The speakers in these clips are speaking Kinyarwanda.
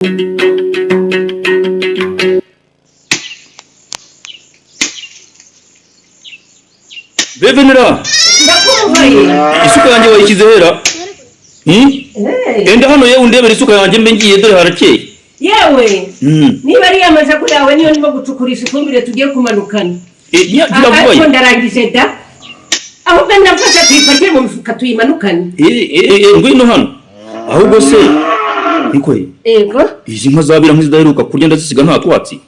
Bevenera isuka yanjye wayishyize hera enda hano yewe undebera isuka yanjye mbe ngiye dore harakeye yewe niba ari amajago yawe niyo ndimo gucukurisha ifumbire tugiye kumanukana ariko ndarangije da ahubwo ndafasha tuyipakire mu mifuka tuyimanukane ngwino hano ahubwo se niko yego izi nka zabira nk'izidaheruka kurya ndazisiga nta twatsi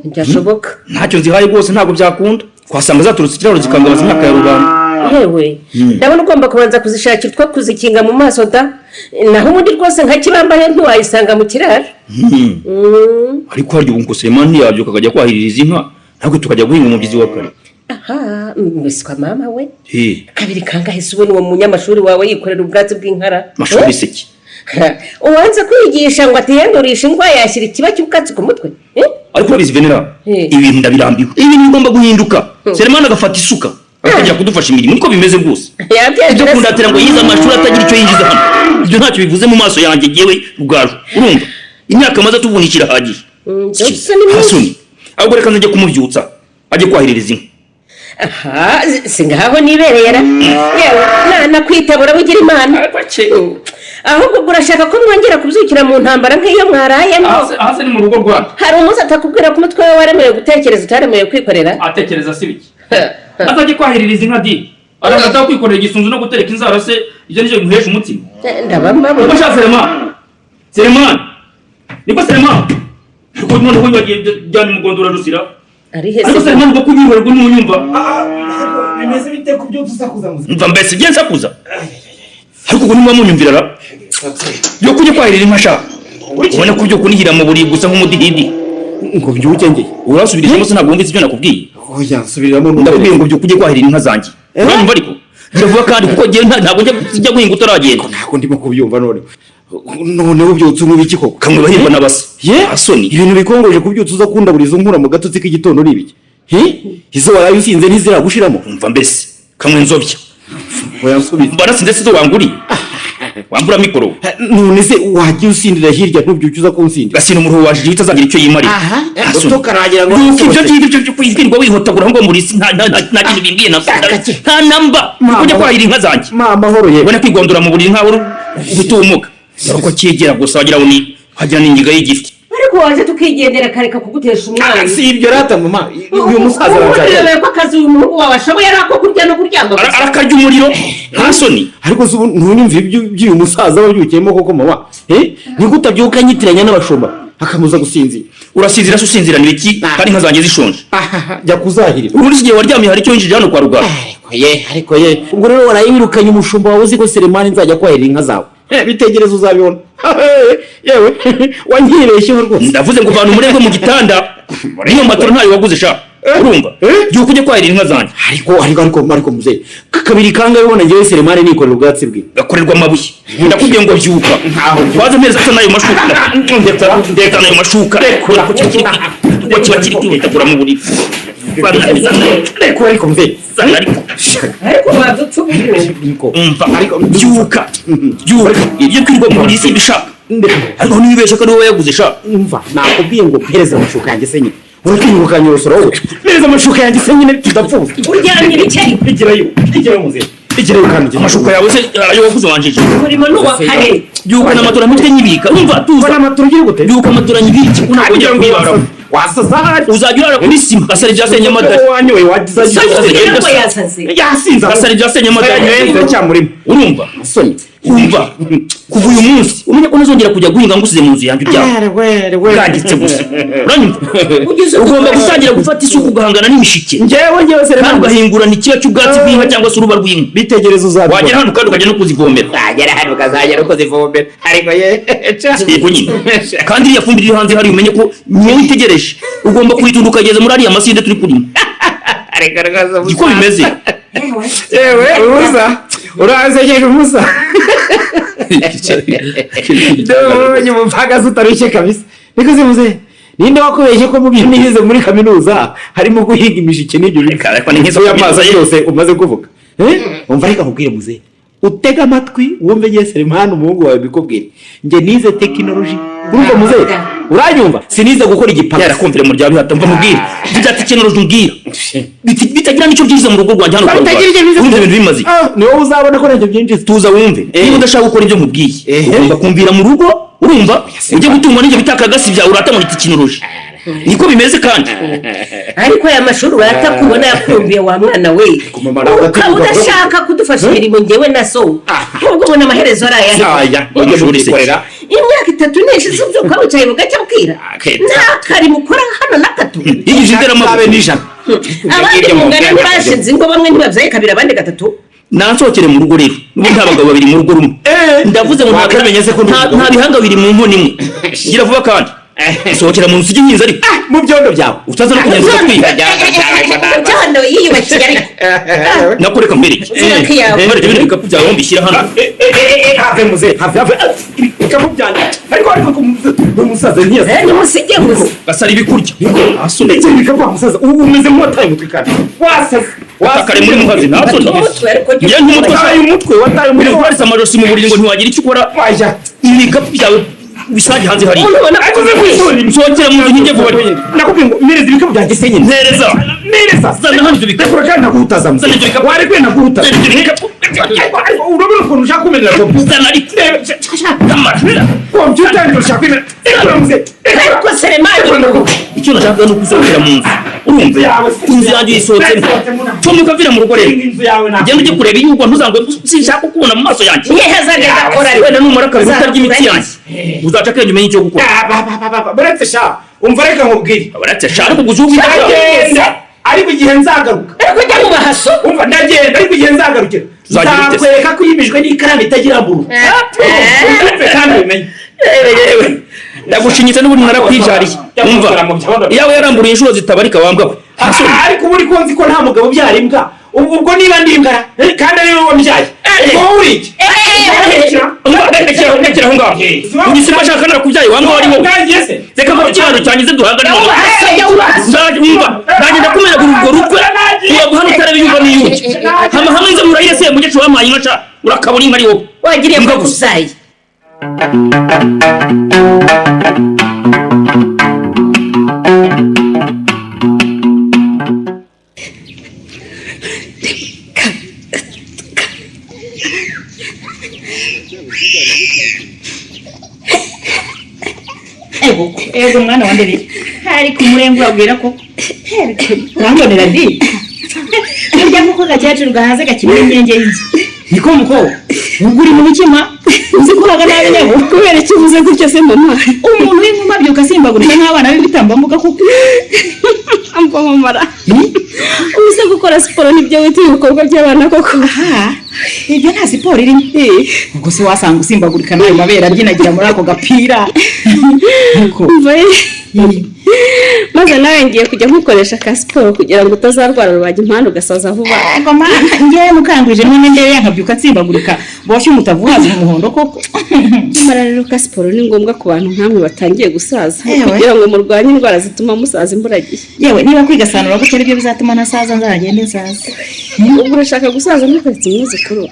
byashoboka ntacyo nzihaye rwose ntabwo byakunda twasanga zaturutse ikiraro zikangabaza imyaka ya rubanda yewe ndabona ugomba kubanza kuzishakira two kuzikinga mu maso da naho ubundi rwose nka kibambaye ntiwayisanga mu kiraro ariko harya ubu Selemani yabyo kakajya kwahirira izi nka ntabwo tukajya guhinga umubyizi wa kare aha mbiswa mama we kabiri kangahe se ubona uwo munyamashuri wawe yikorera ubwatsi bw'inkara mashuri seki uwanze kwigisha ngo atiyandurisha ingwa yashyira ikiba cy'ubwatsi ku mutwe ariko bizi Venera ibintu ndabirambiwe ibi ngomba guhinduka Selemani agafata isuka akajya kudufasha imirimo niko bimeze rwose ibyo kundatira ngo yize amashuri atagira icyo yinjiza hano ibyo ntacyo bivuze mu maso yanjye yewe rugaro urumva imyaka maze tuvunikira hagije hasoni ahubwo reka nzajye kumubyutsa ajye kwahiririza inka aha singaho nibereye yewe nakwitabura bugira imana ahubwo urashaka ko mwongera kubyukira mu ntambara nk'iyo mwarayemo hasi ni mu rugo rwacu hari umunsi atakubwira ko umutwe we waremewe gutekereza utaremewe kwikorera atekereza si biki atajya kwahiririza inka di aragata kwikorera igisunzu no gutereka inzara se ibyo nicyo bimuhesha umutima ndabamabona uko ashaka Selemani niko Selemani kuko noneho bagiye byane mugondora rusira ariko Selemani uko kubihora ngo n'unyumva bimeze bite ku byo tusakuza mva mbese bye nsakuza ariko uko nimba munyumvirara yo kujya kwahirira inka sha ubona ko byo kunihira mu buri gusa nk'umudihidi ngo byuke nge urasubirishamo se ntabwo wumvise ibyo nakubwiye oya nsubiramo ndakubwiye ngo byo kujya kwahirira inka zanjye uranyumva ariko biravuga kandi kuko ntabwo njya guhinga utaragenda ntabwo ndimo kubyumva none ubyutse umubiki koko kamwe bahirwa n'abasa asoni ibintu bikongoje kubyutse uza kunda burizo nkura mu gatotsi k'igitondo n'ibiki izo waraye usinze ntiziragushiramo umva mbese kamwe nzobya oya nsubira barasinze se wanguri wambura mikoro none se wagiye usindira hirya ntubyuke uza kunsindira gasina umuruho waje gihita azagira icyo yimarira gato karagira ngo ibyo kwizwirwa wihotagura ngo muri nta kintu bimbwiye nta namba kujya kwahira inka zanjye amahoro ye ubona kwigondora mu buriri nkaho ubutumuga uko cyegera gusa wagira ngo ni hagira n'ingiga y'igiti ariko waje tukigendera kareka kugutesha umwana si ibyo rata mama uyu musaza arashaka ko akazi uyu muhungu wawe ashoboye arako kurya no kuryama arakarya umuriro nta soni ariko ntunyumve iby'uyu musaza wabyukiyemo koko mama niko utabyuka nyitiranya n'abashomba akamuza gusinzira urasinzira se usinzirana ibiki kandi inka zanjye zishonje jya kuzahirira ubu igihe waryamye hari icyo winjije hano kwa rugara ariko ye ubwo rero warayirukanye umushumba wawe uzi ko Selemani nzajya kwahirira inka zawe bitegereza uzabibona yewe wanyibeshyeho rwose ndavuze ngo vana umurengwe mu gitanda niyo matoro ntayo waguze sha urumva byuko ujye kwahirira inka zanjye ariko muzehe kabiri kangahe ubona ngewe Selemani nikorera ubwatsi bwe gakorerwa amabuye ndakubwiye ngo byuka waza amezi asa n'ayo mashuka ndeka n'ayo mashuka ko kiba kiri kwihutagura mu buriri ariko muzehe ariko badutse byuka ibyo kwirirwa mu buriri si bishaka ariko ntibibeshye ko ari wowe yaguze sha umva nakubwiye ngo pereza amashuka yanjye se nyine uratinyuka kanyorosora wowe pereza amashuka yanjye se nyine tudapfuza uryamye bikeye igerayo muzehe igerayo kandi amashuka yawe se ayo waguze wanjije urimo n'uwakare byuka n'amatora mitwe nyibika umva tuza n'amatora ugiye gute byuka amatora nyibiki unako ujya kwibara wasaza uzajya urara kuri sima gasari ryasenye amadari wanyoye wagize yasinze gasari ryasenye amadari cyamurimo urumva soni umva kuva uyu munsi umenye ko ntazongera kujya guhinga ngusize mu nzu yanjye uryaho bwagitse gusa uranyumva ugomba gutangira gufata isuku ugahangana n'imishike njyewe Selemani ugahingurana ikiba cy'ubwatsi bw'inka cyangwa se uruba rw'inka bitegereza uzabibona wagera hano kandi ukajya no kuzivomera wagera hano ukazajya no kuzivomera ariko yego nyine kandi iriya fumbire iri hanze hari umenye ko niyo witegereje ugomba kuyitunda ukageza muri ariya masinde turi kurima niko bimeze yewe ubusa urasekeje umusa ndabonye umupfakazi utarushye kabisa niko se muzehe ninde wakubeshye ko mu byo nize muri kaminuza harimo guhiga imishike n'ibyo ariko ni nk'izo y'amazi yose umaze kuvuga umva reka nkubwire muzehe utega amatwi wumve ngiye Selemani umuhungu wawe bikubwira nge nize tekinoloji urumva muzehe uranyumva sinize gukora igipaka yarakumvire mu rya bihata mva mubwire bijya tekinoloji umbwira bitagira nicyo byiza mu rugo rwanjye hano urumva ibintu bimaze ni wowe uzabona ko ntacyo byinshi tuza wumve niba udashaka gukora ibyo mubwiye ugomba kumvira mu rugo urumva ujye gutungwa n'ibyo bita akagasi byawe urata muri tekinoloji niko bimeze kandi ariko aya mashuri uratakubona yakumviye wa mwana we ukaba udashaka kudufasha imirimo ngewe na so ahubwo ubona amaherezo araya imyaka 3 nishize ubyuka wicaye mu gace bwira ntakari mukora hano na gato yigije indera amabe n'ijana abandi mungana ntibashinze ngo bamwe ntibavyaye kabira abandi gatatu nansokere mu rugo rero nta bagabo babiri mu rugo rumwe ndavuze ngo nta bihanga biri mu nkono imwe gira vuba kandi sohokera mu nsi y'inkinzi ariko mu byondo byawe utaza no kugenda twiga cyane yiyubakiye ariko nakoreka mbere mbere ibintu bikapu byawe mbishyira hano have muze have bikapu byanjye ariko ku musaza ntiyaze ni musige gusa gasara ibikurya asunitse bikapu musaza umeze nk'uwataye umutwe kandi wasaze watakare muri muhazi nazo njye umutwe wataye muri barisa amajosi mu buriri ngo ntiwagira icyo ukora ibikapu byawe bisaje hanze hari msokera mu nginge vuba nakubwiye ngo mereza ibikapu byanjye senye nereza zana hano ibikapu kandi naguhutaza zana ibikapu wari kwe naguhutaza ibikapu urabona ukuntu ushaka kumenera ko zana ari kamara computer ndio ushaka kumenera ariko Selemani icyo nashaka no kuzokera mu nzu urumva inzu yanjye isohotse cyo mukavira mu rugo rero genda ujye kureba yuko ntuzangwe sinshaka kubona mu maso yanjye yeheza gakora wenda numara kabiri utarya imiti yanjye uzaca kenge umenye icyo gukora baretse sha umva reka nkubwire baretse sha ariko gujuba ariko igihe nzagaruka ariko jya mu bahaso umva ndagenda ariko igihe nzagarukira nzakwereka ko yimijwe n'ikaramu itagira buru kandi ubimenye ndagushinyitse n'ubundi narakwijariye umva iyawe yaramburiye inshuro zitabarika wambwa ariko ubu uri nzi ko nta mugabo ubyara imbwa ubwo niba ndi imbwa kandi ari wowe mbyaye wowe uri iki ndekera aho ngaho ugise bashaka narakubyaye wambwa wari wowe reka mu kiraro cyangize duhangane nanjye ndakumenya urwo rukwe uyaguha n'utarebe yumva n'iyuki hamwe nze murahiye se mujye wampaye inka urakabura inka ari wowe wagiriye ko gusaye ego mwana wa ndere hari ku murengo abwira ko urambonera ndi burya kuko gacyacu gahaze gakimira imyenge y'inzu niko muko uguri mu bikima uzi ko haga nabi nyabo kubera icyo uvuze gutyo se mama umuntu w'inkuma byuka simbagurika nk'abana b'ibitambambuga kuko amva mumara ubuze gukora siporo nibyo wita ibikorwa by'abana koko ibyo nta siporo irimo ubwo se wasanga usimbagurika nayo mabera abyinagira muri ako gapira maze nawe ngiye kujya nkukoresha ka siporo kugira ngo utazarwara rubaga impande ugasaza vuba ego mana ngiye mukangwije none ndebe yankabyuka nsimbagurika boshye umutavuhaza umuhondo koko nyamara rero ka siporo ni ngombwa ku bantu nkamwe batangiye gusaza kugira ngo murwanye indwara zituma musaza imburagihe yewe niba kwigasanura gutya aribyo bizatuma nasaza nzagende nsaza ubwo urashaka gusaza ntukaretse umwuzukuru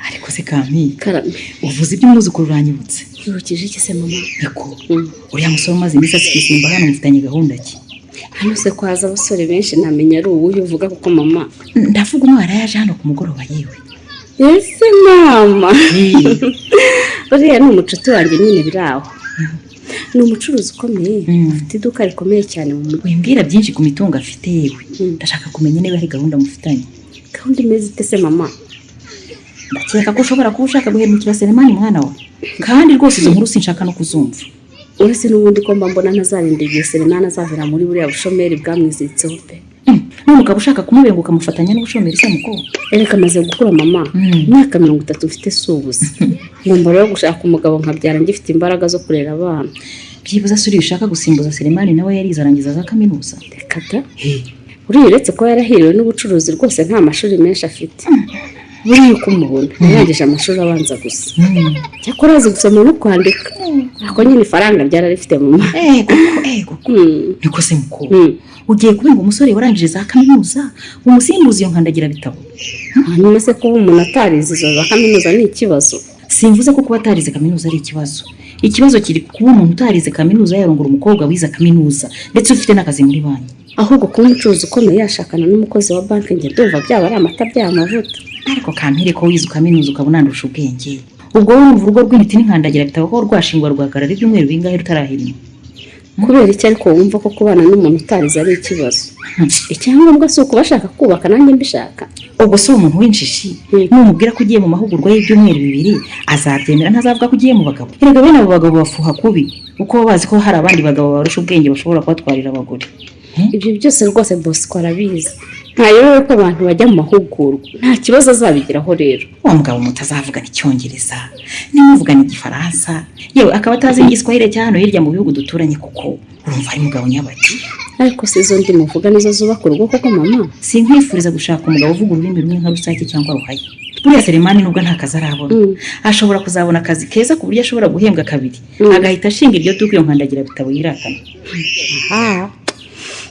ariko se kampi karame uvuze iby'umwuzukuru uranyibutse yibukije iki se mama eko uriya musore umaze iminsi akisimba hano mufitanye gahunda ki hano se ko haza abasore benshi ntamenya ari uwuhe uvuga kuko mama ndavuga umwana yaje hano ku mugoroba yewe ese mama uriya ni umucuti wanjye nyine biri aho ni umucuruzi ukomeye ufite iduka rikomeye cyane mu mujyi wimbwira byinshi ku mitungo afite yewe ndashaka kumenya niba hari gahunda mufitanye gahunda imeze ite se mama ndakeka ko ushobora kuba ushaka guhemukira Selemani mwana we kandi rwose izo nkuru sinshaka no kuzumva uretse n'ubundi ko mbona ntazarinda igihe Selemani azavira muri buriya bushomeri bwamwiziritseho pe none ukaba ushaka kumubenguka umufatanya n'ubushomeri se mukobwa ereka amaze gukura mama imyaka 30 mfite subuze ngomba rero gushaka umugabo nkabyara ngifite imbaraga zo kurera abana byibuza suri ushaka gusimbuza Selemani nawe yarize arangiza za kaminuza rekata uretse ko yarahiriwe n'ubucuruzi rwose nta mashuri menshi afite buriya uko umubona yarangije amashuri abanza gusa cyakora azi gusoma no kwandika ako nyine ifaranga ryararifite mu ma niko se mukuru ugiye kubinga umusore warangije za kaminuza umusimbuzi iyo nkandagira bitabo hanyuma se kuba umuntu atarize izo za kaminuza ni ikibazo simvuze ko kuba atarize kaminuza ari ikibazo kiri kuba umuntu utarize kaminuza yarongora umukobwa wize kaminuza ndetse ufite n'akazi muri banki ahubwo kuba umucuruzi ukomeye yashakana n'umukozi wa banki njye ndumva byaba ari amata by'amavuta ariko kampire ko wize kaminuza ukabona ndusha ubwenge ubwo wowe urumva urugo rw'intiti n'inkandagira bitabo ko rwashingwa rwagarara ibyumweru bingahe rutarahirima kubera iki ariko wumva ko kubana n'umuntu utarize ari ikibazo icyangombwa si uko bashaka kubaka nanjye mbishaka ubwo si umuntu w'injishi numubwira ko ugiye mu mahugurwa y'ibyumweru 2 azabyemera ntazavuga ko ugiye mu bagabo erega bene abo bagabo bafuha kubi uko bazi ko hari abandi bagabo barusha ubwenge bashobora kubatwarira abagore ibyo byose rwose Bosco arabizi ntayobewe ko abantu bajya mu mahugurwa nta kibazo azabigiraho rero wa mugabo mutazavugana icyongereza nimuvugana igifaransa yewe akaba atazi igiswahili cyane hirya mu bihugu duturanye kuko urumva ari mugabo nyabaki ariko se zo ndi muvuga nizo zubaka urugo koko mama sinkwifuriza gushaka umugabo uvuga ururimi rumwe nka rusake cyangwa ruhaye buriya Selemani nubwo nta kazi arabona ashobora kuzabona akazi keza ku buryo ashobora guhembwa kabiri agahita ashinga iryo duka iyo nkandagira bitabo yiratana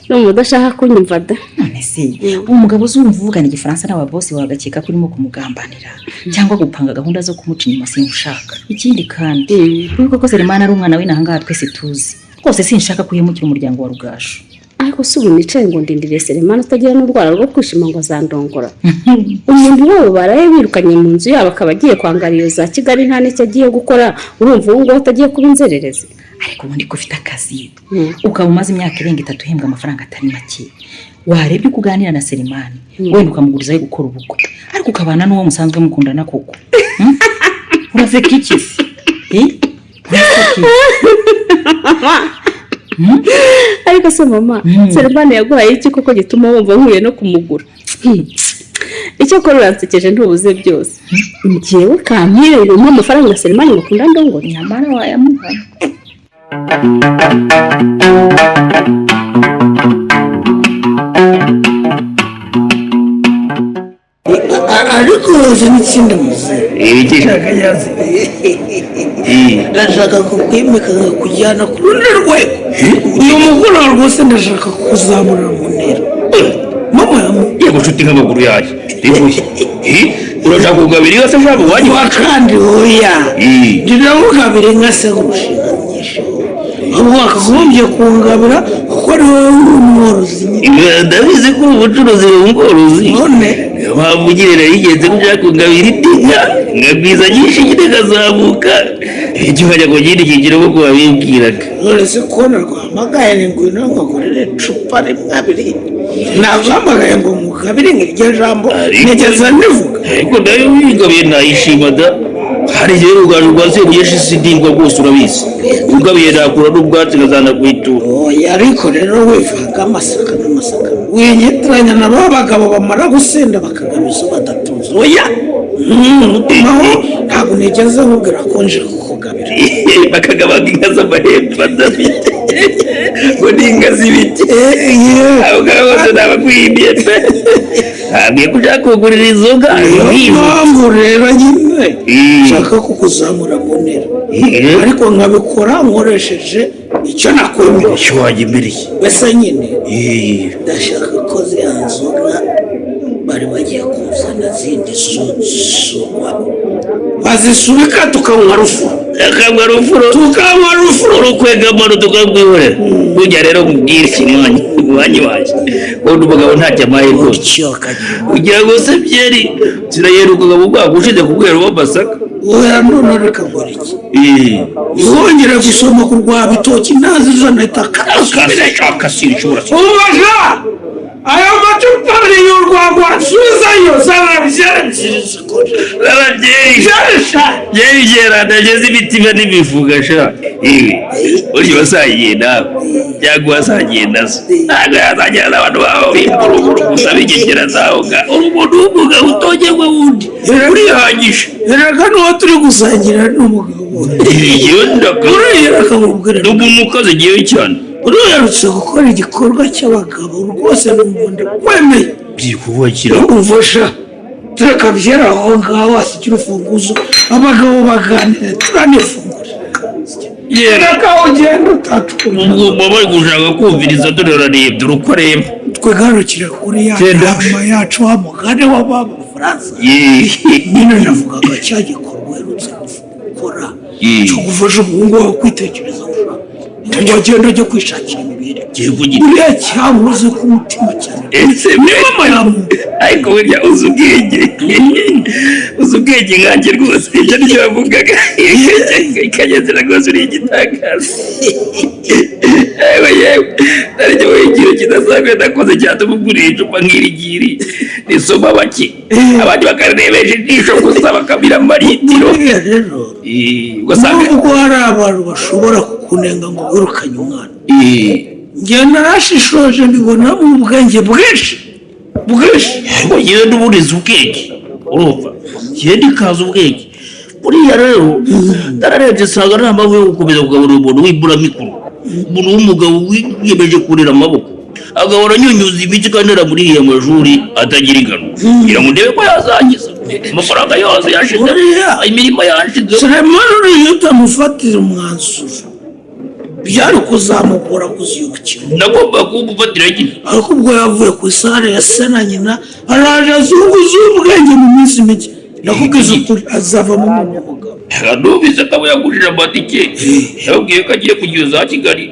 no mudashaka kunyumva da none se umugabo uzumva uvugana igifaransa n'ababosi bagakeka kurimo kumugambanira cyangwa gupanga gahunda zo kumuca inyuma singushaka ikindi kandi kuko ko Selemani ari umwana w'inahangaha twese tuzi rwose sinshaka kuyemukira umuryango wa Rugasho ariko si ubu nicaye ngo ndindire Selemani utagira n'urwara rwo kwishima ngo azandongora umuntu wabo baraye birukanye mu nzu yabo akaba agiye kwangara iyo za Kigali nta n'icyo agiye gukora urumva ubu ngo utagiye kuba inzererezi ariko ubundi ko ufite akazi ukaba umaze imyaka irenga 3 uhembwa amafaranga atari make warebye kuganira na Selemani wenda ukamuguriza yo gukora ubukwe ariko ukabana n'uwo musanzwe mukundana koko urafeka iki ariko se mama Selemani yaguhaye iki koko gituma wumva nkuye no kumugura icyo ko uransekeje ntubuze byose njyewe kampire ngo mu mafaranga Selemani mukunda ndongo nyamara wayamuha ariko uzi n'ikindi muze igishaka yazi ndashaka kukwimika kujyana ku rundi rwego uyu mugoroba rwose ndashaka kuzamura mu ntera mama yego nshuti nk'amaguru yaje rivuye urashaka kugabira iyo se shabo wanyu kandi oya ndinamugabire nka se kurushinga nyinshi abo wakagombye kungabira kuko ari wowe umworozi ndabizi ko ubucuruzi bw'ubworozi none wavugirira yigenze ko ushaka kugabira itinga ngabwiza nyinshi nyine kazamuka icyo ukajya ku kindi kigero kuko wabimbwiraga none se kubona rwahamagaye ni ngwino nkagurire icupa rimwe abiri naguhamagaye ngo mugabire nk'iryo jambo nigeze ndivuga ariko nayo wigabiye nayishima da hari igihe urugaju rwa seruyeshi sidingwa rwose urabizi ugabiye nakura n'ubwatsi nkazana kwitura oya ariko rero wivaga amasaka n'amasaka winyitiranya na ba bagabo bamara gusenda bakagabiza badatuza oya utumaho ntabwo nigeze nkubwira ko nje kukugabira bakagabaga inka z'amahembe badafite ngo ni inka z'ibiti abo ngabo bose ntabakwihimbye pe ntabwiye ko ushaka kugurira izo nka mpamvu rero nyine nshaka kukuzamura mu ntera ariko nkabikora nkoresheje icyo nakwemereye icyo wanyemereye mbese nyine ndashaka ko ziriya nzoga bari bagiye kuzana zindi zisukwa bazisubika tukanywa rufuro tukanywa rufuro urukwegamano tukagwihorera ujya rero mubwire ikinywanyi umwanya waje ubundi umugabo ntacyo amaye rwose ugira ngo se byeri zirayerukaga mu bwaka ushize ku rwego rw'amasaka oya none reka nkora iki wongere gusoma ku rwa bitoki ntazizana akashaka sinshobora ubaja aya macupa abiri y'urwagwa subizayo zarabyarangiriza byeri byerandageze imitima n'imifuka sha ibi uri basangiye nawe cyangwa wasangiye nazo ntabwo yasangira n'abantu bawe uruguru gusa bigegera zaho uri umuntu w'umugabo utogerwa wundi urihagije erega n'uwo turi gusangira n'umugabo uriya akamubwira umukozi igihe cyane uruyarutse gukora igikorwa cy'abagabo rwose n'umundi wemeye byikubakira umufasha turakabyera aho ngaho wasikira urufunguzo abagabo baganira turanifungura reka ugenda utatukura ubwo bari gushaka kumviriza dore urarebye uko areba twegarukire kuri ya nama yacu wa mugane w'abafaransa nyine navugaga cya gikorwa uherutse gukora cyo gufasha umuhungu wawe kwitekerezaho ngo agende ajye kwishakira imibiri uriya cyamuze ku mutima cyane mama yamuntu ariko burya uzi ubwenge nkanjye rwose ibyo nibyo bavugaga ikagenzera rwose uriye igitangaza yewe naryo wowe ikintu kidasanzwe nakoze cyatuma ugurira icupa nk'irigiri risoma bake abandi bakarebesha ijisho gusa bakamira amaritiro ugasanga nubwo hari abantu bashobora kukunenga ngo wirukanye umwana njye narashishoje mbibona mu bwenge bwinshi ngo yewe n'uburiza ubwenge urumva yewe ndikaza ubwenge buriya rero nararebye nsanga nta mpamvu yo gukomeza kugaburira umuntu w'imburamikuru umuntu w'umugabo wiyemeje kurera amaboko agahora anyunyuza imitsi kandi muri iriya mashuri atagira ingano kugira ngo ndebe ko yazangiza amafaranga yose yashize imirimo yashize Sulemani uriya utamufatira umwanzuro byari kuzamukura kuziyukira nagomba kumufatira nyine ariko ubwo yavuye ku isare ya se na nyina araje azunguza ubwenge mu minsi mike nakubwiza ukuri azavamo umunyamugabo numvise ko abo yagurije amatike yababwiye ko agiye kujya za Kigali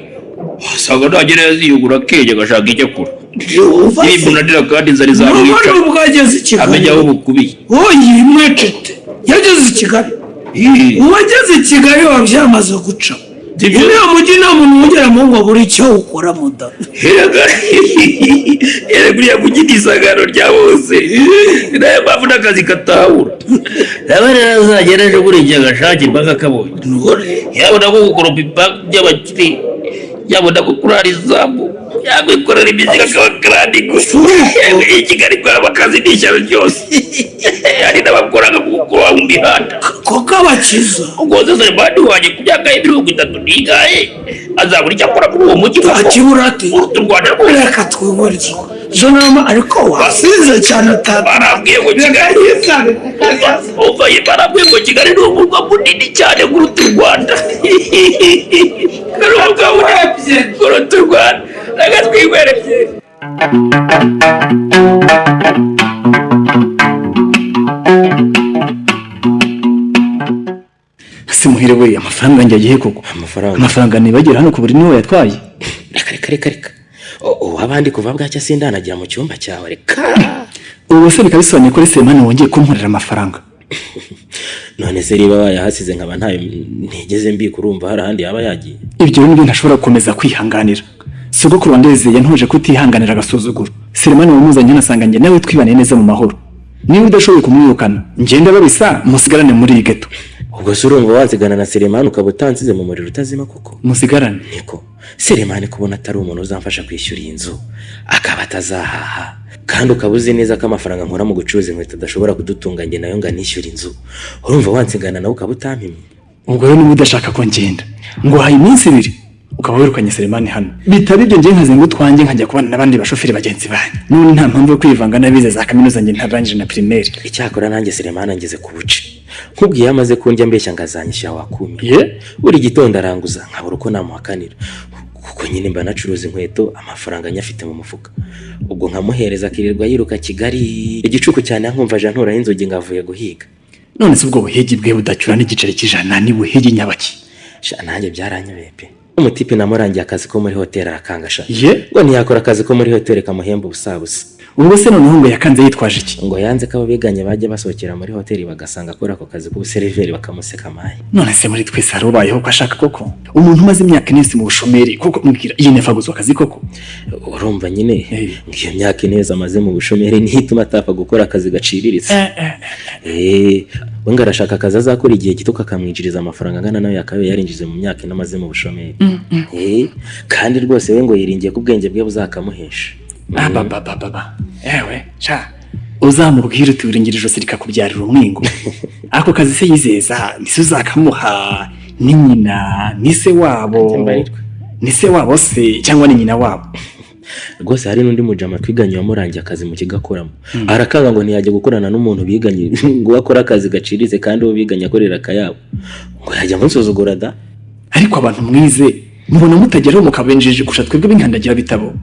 asanga ntagera yaziyugura akenge agashaka icyo akora nibunanira kandi zari zamwica ubwageze i Kigali amenya aho bukubiye oyi mwecete yageze i Kigali uwageze i Kigali waba byamaze guca uriya mujyi nta muntu wongeramo ngo abure icyo ukora muda erega uriya mujyi ni isangano rya bose ni nayo mpamvu n'akazi katahura raba rero azagera ejo buri gihe agashake impaka kabonye yabona ko gukoropa impaka by'abakire yabona ko kurara izamu yakwikorera imizigo akaba karani gusa i Kigali kwaba akazi n'ishyano ryose hari n'abakoraga gukora mu mihanda koko abakiza ubwo Sulemani wanjye ku myaka ye 30 n'ingahe azabura icyo akora muri uwo mujyi akibura ate u Rwanda rwose reka twihurize izo nama ariko wasize cyane barambwiye ngo Kigali barambwiye ngo Kigali ni umurwa munini cyane kuruta u Rwanda kuruta u Rwanda reka twihwereze simuhire we amafaranga njye agiye koko amafaranga nibagira hano ku buri niwe yatwaye reka abandi kuva bwacya sindanagira mu cyumba cyawe reka ubu se bikabisobanuye ko Sulemani wongeye kumporera amafaranga none se riba bayahasize nkaba ntayo ntigeze mbikurumva hari ahandi yaba yagiye ibyo nibyo ntashobora gukomeza kwihanganira sogokuru wandezeye ntuje kutihanganira agasuzuguro Sulemani wamuzanye nasanga njye nawe twibane neza mu mahoro niba udashoboye kumwirukana ngenda babisa musigarane muri iyi geto ubwo se urumva wazigana na Sulemani ukaba utansize mu muriro utazima koko musigarane niko Sulemani kubona atari umuntu uzamfasha kwishyura inzu akaba atazahaha kandi ukaba uzi neza ko amafaranga nkora mu gucuruza inkweto adashobora kudutunga njye nayo nganishyura inzu urumva wansigana nawe ukaba utampimye ubwo rero niba udashaka ko ngenda ngo haye iminsi 2 ukaba wirukanye Sulemani hano bitari ibyo ngiye nkazenga utwanjye nkajya kubana n'abandi bashoferi bagenzi banyu none nta mpamvu yo kwivanga n'abize za kaminuza njye ntarangije na primaire icyakora nanjye Sulemani ngeze ku buce nkubwiye amaze kunjya mbeshya ngazanyisha wakumiye buri gitondo aranguza nkabura uko namuhakanira kuko nyine mba nacuruza inkweto amafaranga nyafite mu mufuka ubwo nkamuhereza akirirwa yiruka Kigali igicuku cyane nkumva aje ntura inzogi ngavuye guhiga none se ubwo buhigi bwe budacyura n'igiceri cy'ijana ni buhigi nyabaki nanjye byaranyobeye pe umutipe namurangiye akazi ko muri hoteli arakangasha ngo ntiyakora akazi ko muri hoteli kamuhemba ubusabusa ubwo se noneho ngo yakanze yitwaje iki ngo yanze ko ababiganye bajya basohokera muri hoteli bagasanga akora ako kazi k'ubuseriveri bakamuseka amaye none se muri twese harubayeho ko ashaka koko umuntu umaze imyaka inesi mu bushomeri kuko mbwira iyi nefa guzwa akazi koko urumva nyine ngiyo myaka ineza amaze mu bushomeri nituma atapfa gukora akazi gaciriritse we ngo arashaka akazi azakora igihe gito kakamwinjiriza amafaranga angana nayo yakabaye yarinjize mu myaka inamaze mu bushomeri kandi rwose we ngo yiringiye ko ubwenge bwe buzakamuhesha ewe cha uzamubwira uti uringirije sirika kubyarira umwingo ako kazi se yizeza nise uzakamuha ni nyina nise wabo se cyangwa ni nyina wabo rwose hari n'undi mujama twiganye wamurangiye akazi mu kigakoramo arakanga ngo ntiyajya gukorana n'umuntu biganye ngo akora akazi gacirize kandi uwo biganye akorera akayabo ngo yajya musuzugura da. ariko abantu mwize mubona mutageraho mukabenjeje kusha twebwe b'inkandagira bitabo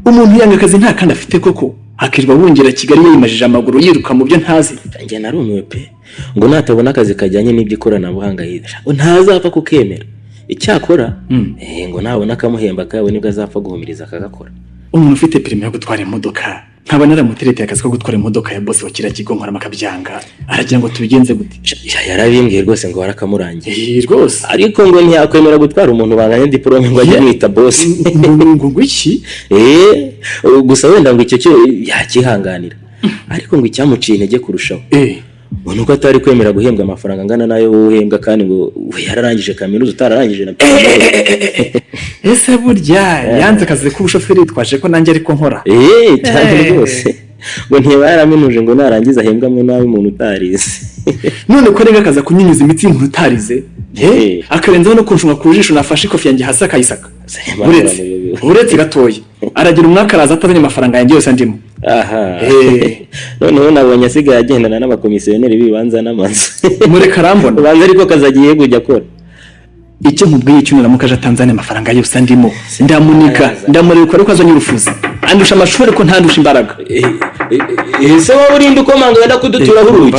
umuntu yanga akazi nta kandi afite koko akirwa bongera Kigali yimajije amaguru yiruka mu byo ntazi. Njye narumiwe pe ngo natabona akazi kajyanye n'iby'ikoranabuhanga ntazapfa kukemera icyakora ngo nabona akamuhemba kawe nibwo azapfa guhumiriza akagakora. Umuntu ufite perime yo gutwara imodoka nkaba naramuterete akazi ko gutwara imodoka ya boss wa kira kigo nkora makabyanga aragira ngo tubigenze gute? Yarabimbwiye rwose ngo warakamurangiye rwose ariko ngo ntiyakwemera gutwara umuntu banganye diplome ngo ajye mwita boss ngo iki gusa wenda ngo icyo cyo yakihanganira ariko ngo icyamuciye intege kurushaho nuko atari kwemera guhembwa amafaranga angana nayo uhembwa kandi ngo yararangije kaminuza utararangije na ese burya yanze akazi k'ubushoferi twaje ko nanjye ariko nkora cyane rwose ngo ntiba yaraminuje ngo narangiza ahembwamwe nawe umuntu utarize none ko rega akaza kunyunyuza imitsi y'umuntu utarize akarenzaho no kunshunga ku jisho nafashe ikofi yanjye hasi akayisaka uretse gatoya aragira umwaka araza atazanye amafaranga yanjye yose ndimo. Noneho nabonye asigaye agendana n'abakomisiyoneri bibanza n'amazu mureka arambona ubanza ariko kazagiye kujya akora icyo nkubwiye icyunira mukaje Tanzania amafaranga yose ndimo ndamunika ndamureka ko azanye urufuzi andusha amashuri ko ntandusha imbaraga ese wowe urinde ukomanga wenda kudutura urugi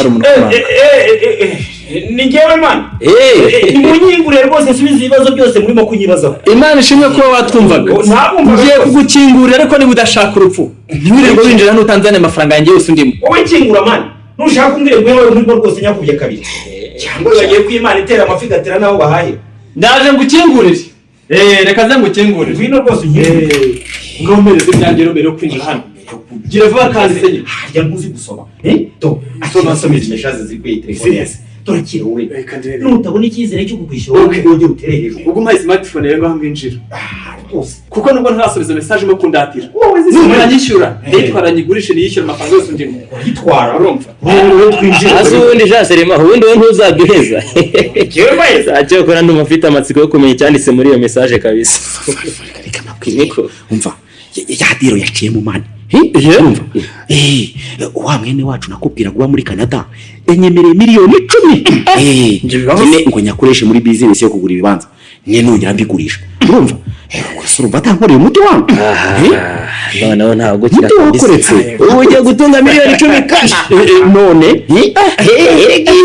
ni ngewe man nimunyingurire rwose subiza ibibazo byose murimo kunyibazaho. Imana ishimwe ko watwumvaga ngiye kugukingurira ariko ni budashaka urupfu ntiwirirwe winjira no Tanzania amafaranga yanjye yose ndimo. Wowe kingura man nushaka kumbwire gwewe muri rwose nyakubye kabiri cyangwa bagiye kwimana itera amafi gatera naho bahaye ndaje ngukingurire reka ze ngukingurire wino rwose ngomereze ibyanjye mbere yo kwinjira hano gira vuba kandi senye harya nkuzi gusoma to asomeza imeshaze zikwiye telefone turakira wowe nutabona icyizere cyo kukwishyura wowe ujye utere hejuru ubwo my smartphone rero ngaho nginjira kuko nubwo ntarasubiza message mo kundatira wowe nyishyura nditwara nyigurishe niyishyura amafaranga yose ndimo yitwara urumva wowe twinjira azundi jaserema ubundi we ntuzabyuheza kiwe bayeza acyokora ndumufite amatsiko yo kumenya cyanditse muri iyo message kabisa reka makwiko umva ya diro yaciye mu mani urumva wa mwene wacu nakubwira guba muri Canada enyemereye miliyoni 10 ngo nyakoreshe muri business yo kugura ibibanza nye nongera mbigurisha urumva urumva atankoreye umuti wangu noneho ntabwo kirakabisa ujye gutunga miliyoni 10 cash none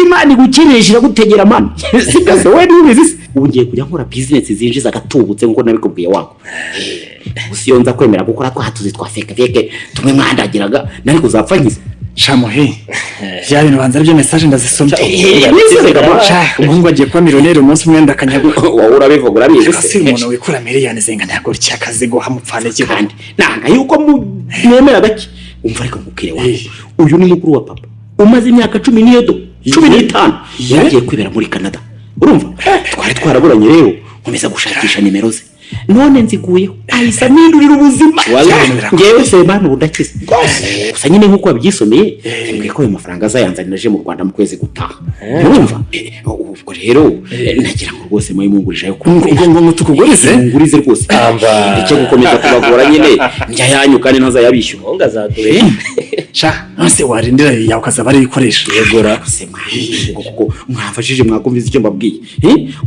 Imana igukinisha gutegera man sibase we n'ubizi ugiye kujya nkora business zinjiza gatubutse nko nabikubwiye wangu usiyonza kwemera gukora twatuzi twafeke tumwe mwandagiraga nari kuzapfa nkize shamuhe ya bintu banza byo message ndazisomye ubwo agiye kwa miliyoneri umunsi umwe ndakanyago wowe urabivuga urabizi si umuntu wikura miliyoni zenga ntago cyakazi go hamupfane cyo kandi nanga yuko mwemera gake umva ariko mukire wawe uyu ni mukuru wa papa umaze imyaka 15 yagiye kwibera muri Canada urumva twari twaraburanye rero nkomeza gushakisha nimero ze none nziguyeho ahisa nindurira ubuzima ngewe se bana ubudakize gusa nyine nkuko wabyisomeye mbwiye ko ayo mafaranga azayanzaniraje mu Rwanda mu kwezi gutaha urumva ubwo rero nagira ngo rwose mwe mungurije yo ngo tukugurize ngurize rwose icyo gukomeza kubagora nyine njya yanyu kandi ntazayabishyura ngo azagure nase warindira yawe kazaba ari ikoresha yegora kuko mwafashije mwakumviza icyo mbabwiye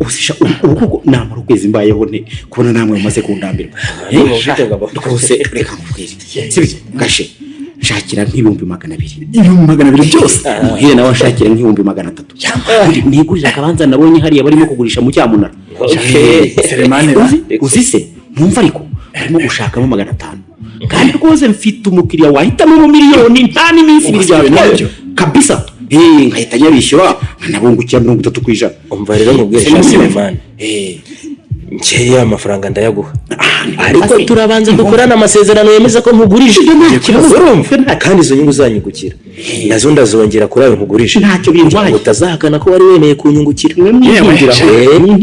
ubusisha ubwo namara ukwezi mbayeho ne kubona namwe mumaze kundambirwa rwose reka ngubwire sibyo gashe shakira nk'ibihumbi 200 byose muhire nawe shakira nk'ibihumbi 300 nigurira akabanza nabonye hariya barimo kugurisha mu cyamunara Selemane uzise numva ariko barimo gushakamo 500 kandi rwose mfite umukiriya wahitamo mu miliyoni nta n'iminsi ibiri byawe nabyo kabisa nkahita nyabishyura nkanabungukira 30%. umva rero mubwire Selemane nkeya amafaranga ndayaguha ariko turabanza dukorana amasezerano yemeza ko nkugurije urumva kandi izo nyungu zanyugukira nazo ndazongera kuri ayo nkugurije ntacyo bintwaye utazahakana ko wari wemeye kunyungukira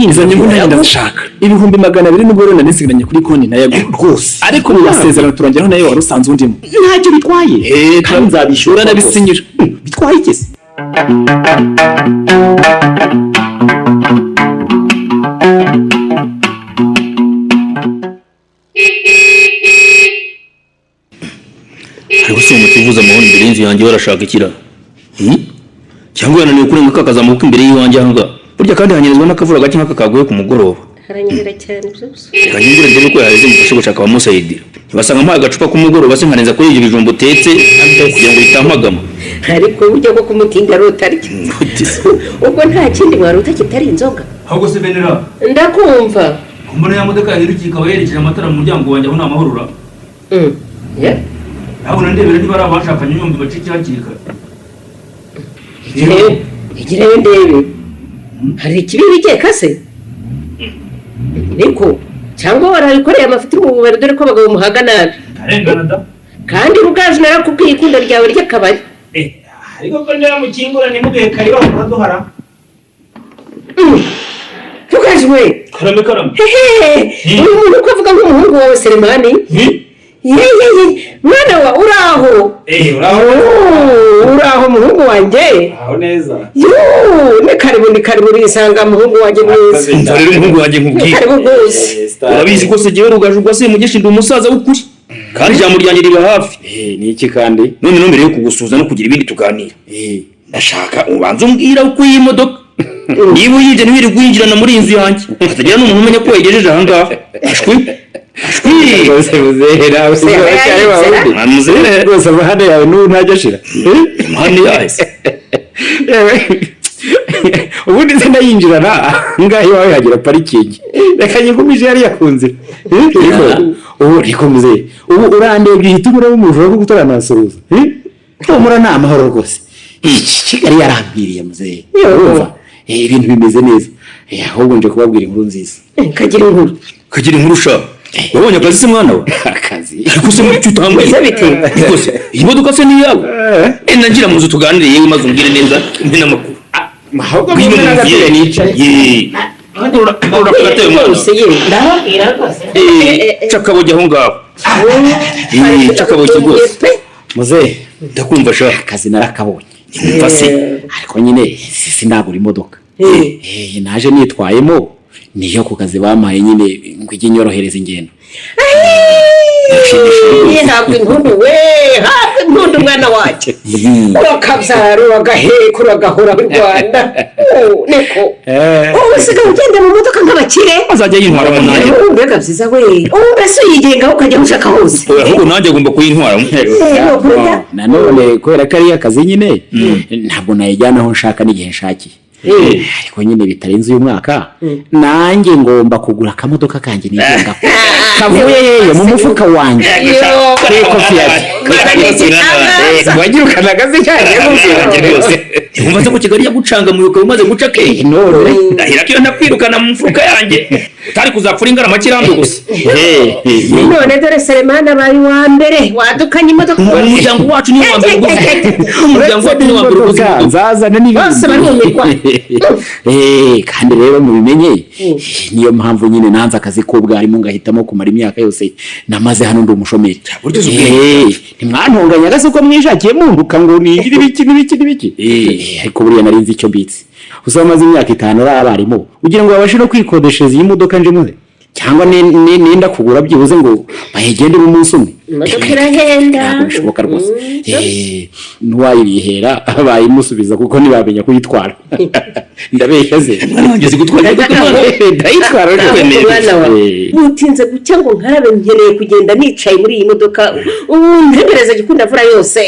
izo nyungu ndashaka ibihumbi 200 nubwo rero nanisiganye kuri konti nayo rwose ariko mu masezerano turongeraho nayo wari usanzwe undimo ntacyo bitwaye kandi nzabishyura nabisinyira bitwaye iki ariko se umutivuza amahoro imbere y'inzu yanjye barashaka ikira cyangwa yananiwe kurenga kakazamuka imbere y'iwanjye ahanga burya kandi hanyerezwa n'akavura gake nk'aka kaguye ku mugoroba haranyerera cyane byose kanyengere ndebe ko yaheze mufashe gushaka abamusayidira ntibasanga mpaye agacupa k'umugoroba se nkaneza kuri ibyo bijumbo utetse kugira ngo bitampagama ariko ujya ko kumutinda rotarya ubwo nta kindi mwaruta kitari inzoga ahubwo se benera ndakumva kumbona ya modoka yahirukiye ikaba yerekeje amatara mu muryango wanjye aho nta mahorura ntabona ndebera niba ari abashakanye nyumva bacike hakiri kare igireyo ndebe hari ikibi bigeka se niko cyangwa warabikoreye amafuti mu bubari dore ko abagabo muhaga nabi arengana da kandi rugaje narakubwiye ikunda ryawe ry'akabari ariko ko nyaramukingura nimugihe kari bakora duhara rugaje we karame uyu muntu uko avuga nk'umuhungu wawe Selemani yeye mwana wa uraho uraho muhungu wanjye aho neza ni karibu risanga muhungu wanjye mwiza rero umuhungu wanjye nkubwiye karibu rwose urabizi ko se jewe rugaje ubwo se mugisha ndi umusaza w'ukuri kandi ijambo ryanjye riba hafi ni iki kandi none mbere yo kugusuza no kugira ibindi tuganira ndashaka ubanza umbwira uko iyi modoka niba uyije ntibiri kwinjirana muri iyi nzu yanjye hatagira n'umuntu umenya ko yegejeje aha ngaha ashwi rwose muzehera usigaye wawe rwose amahane yawe n'ubu ntajya ashira amahane yawe ubundi se ndayinjirana ngaho iwawe hagira parikingi reka nyigumije yari yakunze ubu riko muzehe ubu urandebye ihita umura w'umujura wo gutoranasuhuza umura ni amahoro rwose iki Kigali yarambiriye muzehe urumva ibintu bimeze neza ahubwo nje kubabwira inkuru nziza kagira inkuru sha wabonye akazi se mwana we akazi ariko se muri cyo utambaye ariko se iyi modoka se ni yawe nagira mu nzu tuganire yewe maze umbwire neza mbe n'amakuru ahubwo mwe n'agatebe nicaye urakateye ndababwira rwose cakaboge aho ngaho cakaboge rwose muzehe ndakumva sha akazi narakabonye mva se ariko nyine sinagura imodoka naje nitwayemo niyo ku kazi bamaye nyine ngo ijye nyorohereza ingendo ntabwo inkundu we hafi inkundu umwana wacu urakabyara uragaheka uragahora mu Rwanda niko usigaye ugenda mu modoka nk'abakire azajya yintwaramo nanjye mbega byiza we mbese uyigengaho ukajya ushaka hose ahubwo nanjye agomba kuyintwaramo nanone kubera ko ariyo akazi nyine ntabwo nayijyana aho nshaka n'igihe nshakiye ariko nyine bitarenze uyu mwaka nanjye ngomba kugura akamodoka kanjye nigenga kavuye hehe mu mufuka wanjye kuri kofiyati wagira ukanagaze cyane rwose ntiwumva ko Kigali yagucanga mu yuko umaze guca ke none ndahira ko nakwirukana mu mufuka yanjye utari kuzapfura ingara kirambo gusa none dore Selemani abaye wa mbere wadukanye imodoka umuryango wacu ni wa mbere gusa umuryango wacu ni wa mbere gusa nzazana n'ibindi bose barumirwa kandi rero mubimenye niyo mpamvu nyine nanze akazi k'ubwarimu ngahitamo kumara imyaka yose namaze hano ndi umushomeri ntimwantunganya gase ko mwishakiye munduka ngo nigire ibiki ariko buriya nari nzi icyo mbitse usaba amaze imyaka 5 ari abarimu ugira ngo babashe no kwikodeshereza iyi modoka nje muze cyangwa nenda kugura byibuze ngo bayigendere umunsi umwe imodoka irahenda bishoboka rwose ntiwayirihera bayimusubiza kuko ntibamenya kuyitwara ndabeshya ze ngeze gutwara ndayitwara mutinze gucya ngo nkarabe nkeneye kugenda nicaye muri iyi modoka ubu ntegereza gikunda vura yose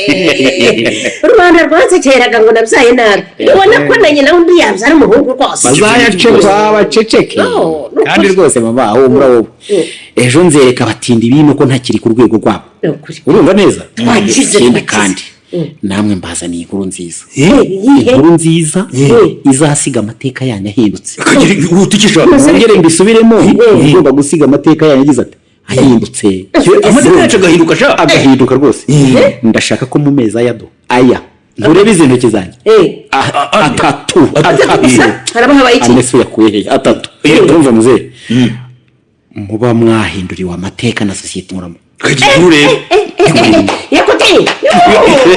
Rwanda rwansekeraga ngo nabyaye nabi ubona ko nanjye nawe undi yabyara umuhungu rwose bazayacekwa baceceke kandi rwose mama aho muri wowe ejo nzereka batindi ibintu ko ntakiri ku rwego rwabo urumva neza ikindi kandi namwe mbazaniye inkuru nziza inkuru nziza izasiga amateka yanyu ahindutse ngere mbisubiremo ugomba gusiga amateka yanyu agize ati ahindutse amateka yacu agahinduka rwose ndashaka ko mu mezi aya nturebe izi ntoki zanjye atatu harabahabaye iki ameso yakuye atatu urumva muzehe muba mwahinduriwe amateka na sosiyete muramo kagira urebe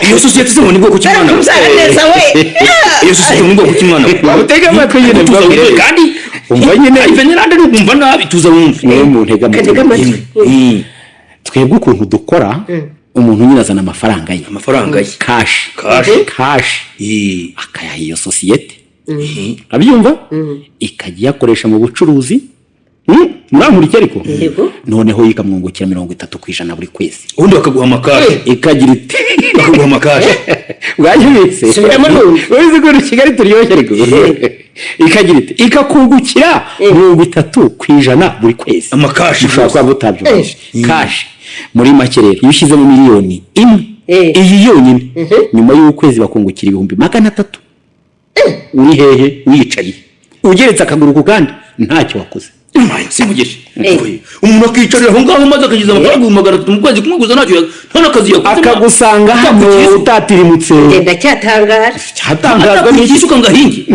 iyo sosiyete se ngo ni bwoko kimwana iyo sosiyete ni bwoko kimwana utega amatwi nyine kandi umva nyine ivanye nande numva nabi tuza wumva niwe mu ntega amatwi twebwe ukuntu dukora umuntu nyine azana amafaranga ye cash akayaha iyo sosiyete abyumva ikajya iyakoresha mu bucuruzi murankurikira ariko noneho yikamwungukira 30% buri kwezi ubundi bakaguha amakashi ikagira iti bakaguha amakashi bwanyibitse ubizi ko Kigali turyoshye ariko ikagira iti ikakungukira 30% buri kwezi amakashi ushaka butabyumvise cash muri make rero iyo ushyize mu miliyoni imwe iyi yonyine nyuma y'ukwezi bakungukira 300,000 uri hehe wicaye ugeretse akaguru ku kandi ntacyo wakoze simugisha umuntu akicarira aho ngaho maze akagiza amafaranga 300 mu kwezi kumwe gusa ntacyo n'akazi yakoze akagusanga hano utatirimutse cyatangazwa n'ikisuka ngahingi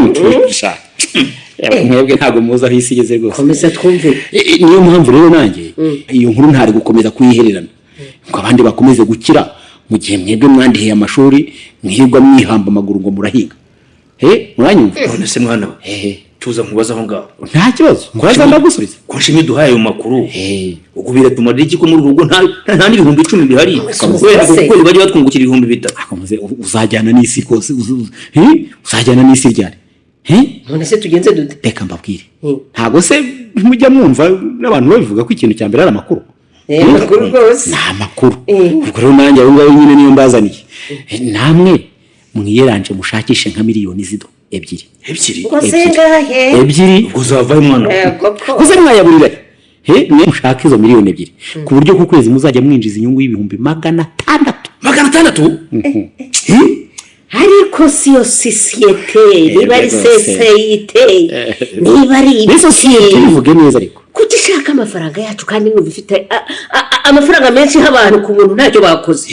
mwebwe ntabwo muza aho isi igeze rwose komeza twumve niyo mpamvu rero nanjye iyo nkuru ntari gukomeza kuyihererana ngo abandi bakomeze gukira mu gihe mwebwe mwandihiye amashuri mwihirwa mwihamba amaguru ngo murahiga muranyumva none se mwana tuza nkubaza aho ngaho nta kibazo nkubaza ndagusubiza ko nshimye duhaye ayo makuru ubwo biratuma iki ko muri urugo nta n'ibihumbi 10 bihari kuko bari batwungukira 300 akomeze uzajyana n'isi kose uzajyana n'isi ryari none se tugenze dute reka mbabwire ntago se mujya mwumva n'abantu babivuga ko ikintu cyambere ari amakuru amakuru rwose nta makuru ubwo rero nanjye aho ngaho nyine niyo mbazaniye namwe mwiyeranje mushakishe nka miliyoni zido ebyiri uzavaye mwana uze mwayaburira mwe mushaka izo miliyoni ebyiri ku buryo ku kwezi muzajya mwinjiza inyungu y'ibihumbi 600 ariko siyo sosiyete niba ari sosiyete niba ari sosiyete bivuge neza ariko kuki ushaka amafaranga yacu kandi n'ubu ifite amafaranga menshi y'abantu ku buntu ntacyo bakoze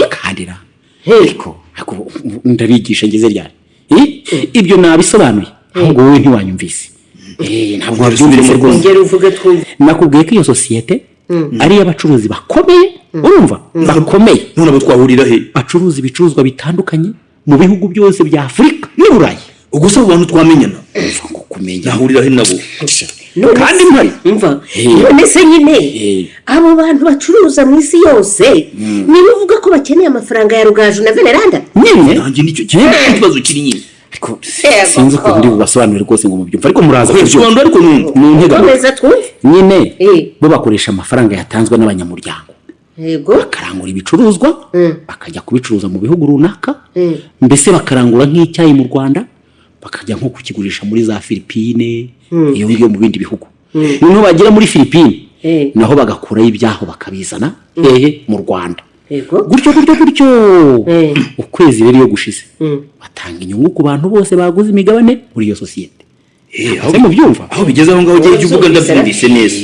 kandira ariko ndabigisha ngeze ryari ibyo nabisobanuye ahubwo wowe ntiwanyumvise ntabwo wabyumvise rwose nakubwiye ko iyo sosiyete ari iy'abacuruzi bakomeye urumva bakomeye none abo twahurira he bacuruza ibicuruzwa bitandukanye mu bihugu byose bya Afurika n'Uburayi ubwo se abantu twamenyana kumenya nahurira he nabo kandi mpari umva none se nyine abo bantu bacuruza mu isi yose niba uvuga ko bakeneye amafaranga ya Rugaju na Veneranda nyine nanjye nicyo kibazo kiri nyine ariko sinzi ko ndi bubasobanurire rwose ngo mubyumve ariko muraza kubisobanura ariko komeza twumve nyine bo bakoresha amafaranga yatanzwe n'abanyamuryango yego bakarangura ibicuruzwa bakajya kubicuruza mu bihugu runaka mbese bakarangura nk'icyayi mu Rwanda bakajya nko kukigurisha muri za Philippines iyo ngiyo mu bindi bihugu noneho bagera muri Philippines naho bagakurayo ibyaho bakabizana mu Rwanda gutyo ukwezi rero iyo gushize batanga inyungu ku bantu bose baguze imigabane muri iyo sosiyete aho mubyumva aho bigeze aho ngaho ugiye uvuga ndabyumvise neza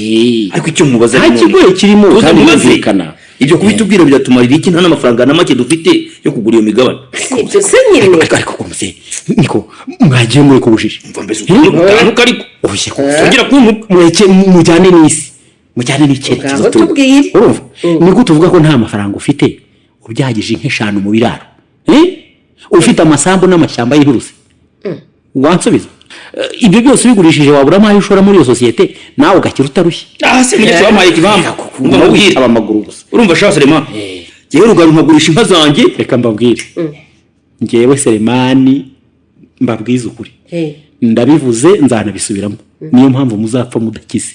ariko icyo mubaza nta kigoye kirimo kandi muzikana ibyo kubitubwira byatumarira iki nta n'amafaranga na make dufite yo kugura iyo migabane ibyo se nyine ariko komse niko mwagiye muri kubujije mva mbese utanduka ariko ubishye kugira kuntu mureke mujyane n'isi mujyane n'icyerekezo tubwire urumva niko tuvuga ko nta mafaranga ufite ubyagije nk'eshanu mu biraro ufite amasambu n'amashyamba y'inturusi wansubiza ibyo byose bigurishije wabura amaye ushora muri iyo sosiyete nawe ugakira utarushye se mugeze wamaye ikibamba umva mubwire abamaguru gusa urumva sha Selemani jewe Rugaju nkagurisha inka zanjye reka mbabwire ngewe Selemani mbabwiza ukuri ndabivuze nzanabisubiramo niyo mpamvu muzapfa mudakize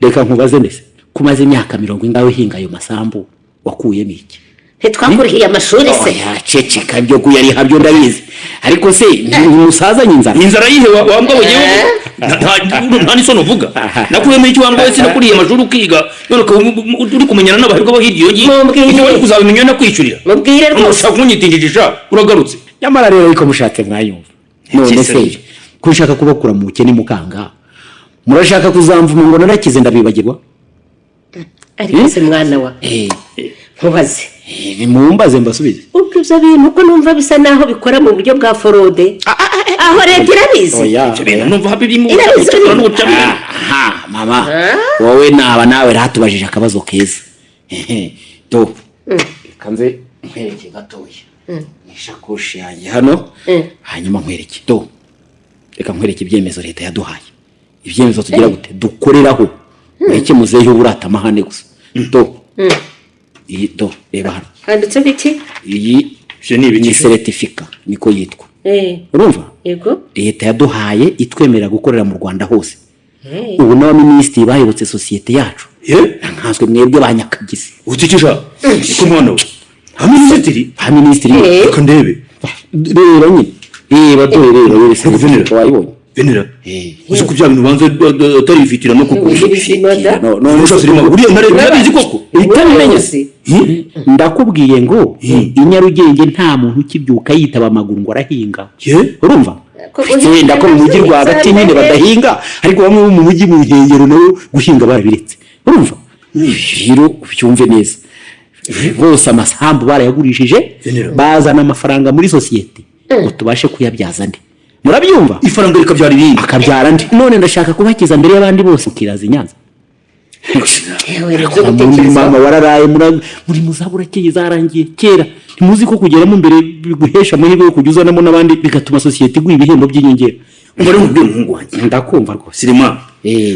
reka nkubaze ndetse kumaze imyaka 40 ingawe hinga ayo masambu wakuyemo iki twakurihiye amashuri se ceceka byo kuyari habyo ndabizi ariko se musazanye inzara yihe wambwa yewe nta nisono uvuga nakuyemo iki wambwa wese nakuriye amashuri ukiga none uri kumenyana n'abaherwa bo hirya iyo wari kuzabimenya no kwicurira mubwire rwose ushaka kunyitingijisha uragarutse nyamara rero ariko mushatse mwayumva none se kushaka kubakura mu bukene mukanga murashaka kuzamvuma ngo narakize ndabibagirwa ariko se mwana wa nkubaze mumbaze mbasubize ubwo ibyo bintu ko numva bisa naho bikora mu buryo bwa forode aho leta irabizi ibyo bintu numva birimo mama wowe nawe ratubajije akabazo keza do kanze nkwereke gatoya nishakoshi yanjye hano hanyuma nkwereke do reka nkwereke ibyemezo leta yaduhaye ibyemezo tugira gute dukoreraho Eke muzeyo burata amahane gusa. Do. Iyi do reba hano. Handitse biki? Iyi je ni ibiki certificate niko yitwa. Urumva? Yego. Leta yaduhaye itwemera gukorera mu Rwanda hose. Ubu na ministri bayobotse societe yacu. Nkanswe mwebwe banyakagize. Utikisha. Ko mwana. Ha ministri ko ndebe. Rero nyine. Badore wese Venera wayibonye. Venera. Uzi ko bya bintu banze atari ifitira no kugusha. No shasirima uriya ntare nabizi koko. Itamenye se. Ndakubwiye ngo inyarugenge nta muntu ukibyuka yitaba amaguru ngo arahinga. Urumva? Wenda ko mu mujyi rwagati nyine badahinga ariko bamwe mu mujyi mu nkengero nawe guhinga barabiretse. Urumva? Rero byumve neza. Bose amasambu barayagurishije bazana amafaranga muri societe ngo tubashe kuyabyaza ndi. Murabyumva? Ifaranga rikabyara ibindi akabyara ndi. None ndashaka kubakiza mbere y'abandi bose ukiraza Nyanza. Mama wararaye muri muzabura keye zarangiye kera ntimuzi ko kugeramo mbere biguhesha amahirwe yo kujuzanamo n'abandi bigatuma societe igwa ibihembo by'inyongera. Umva rero ubwe umuhungu wanjye ndakumva rwose Sirima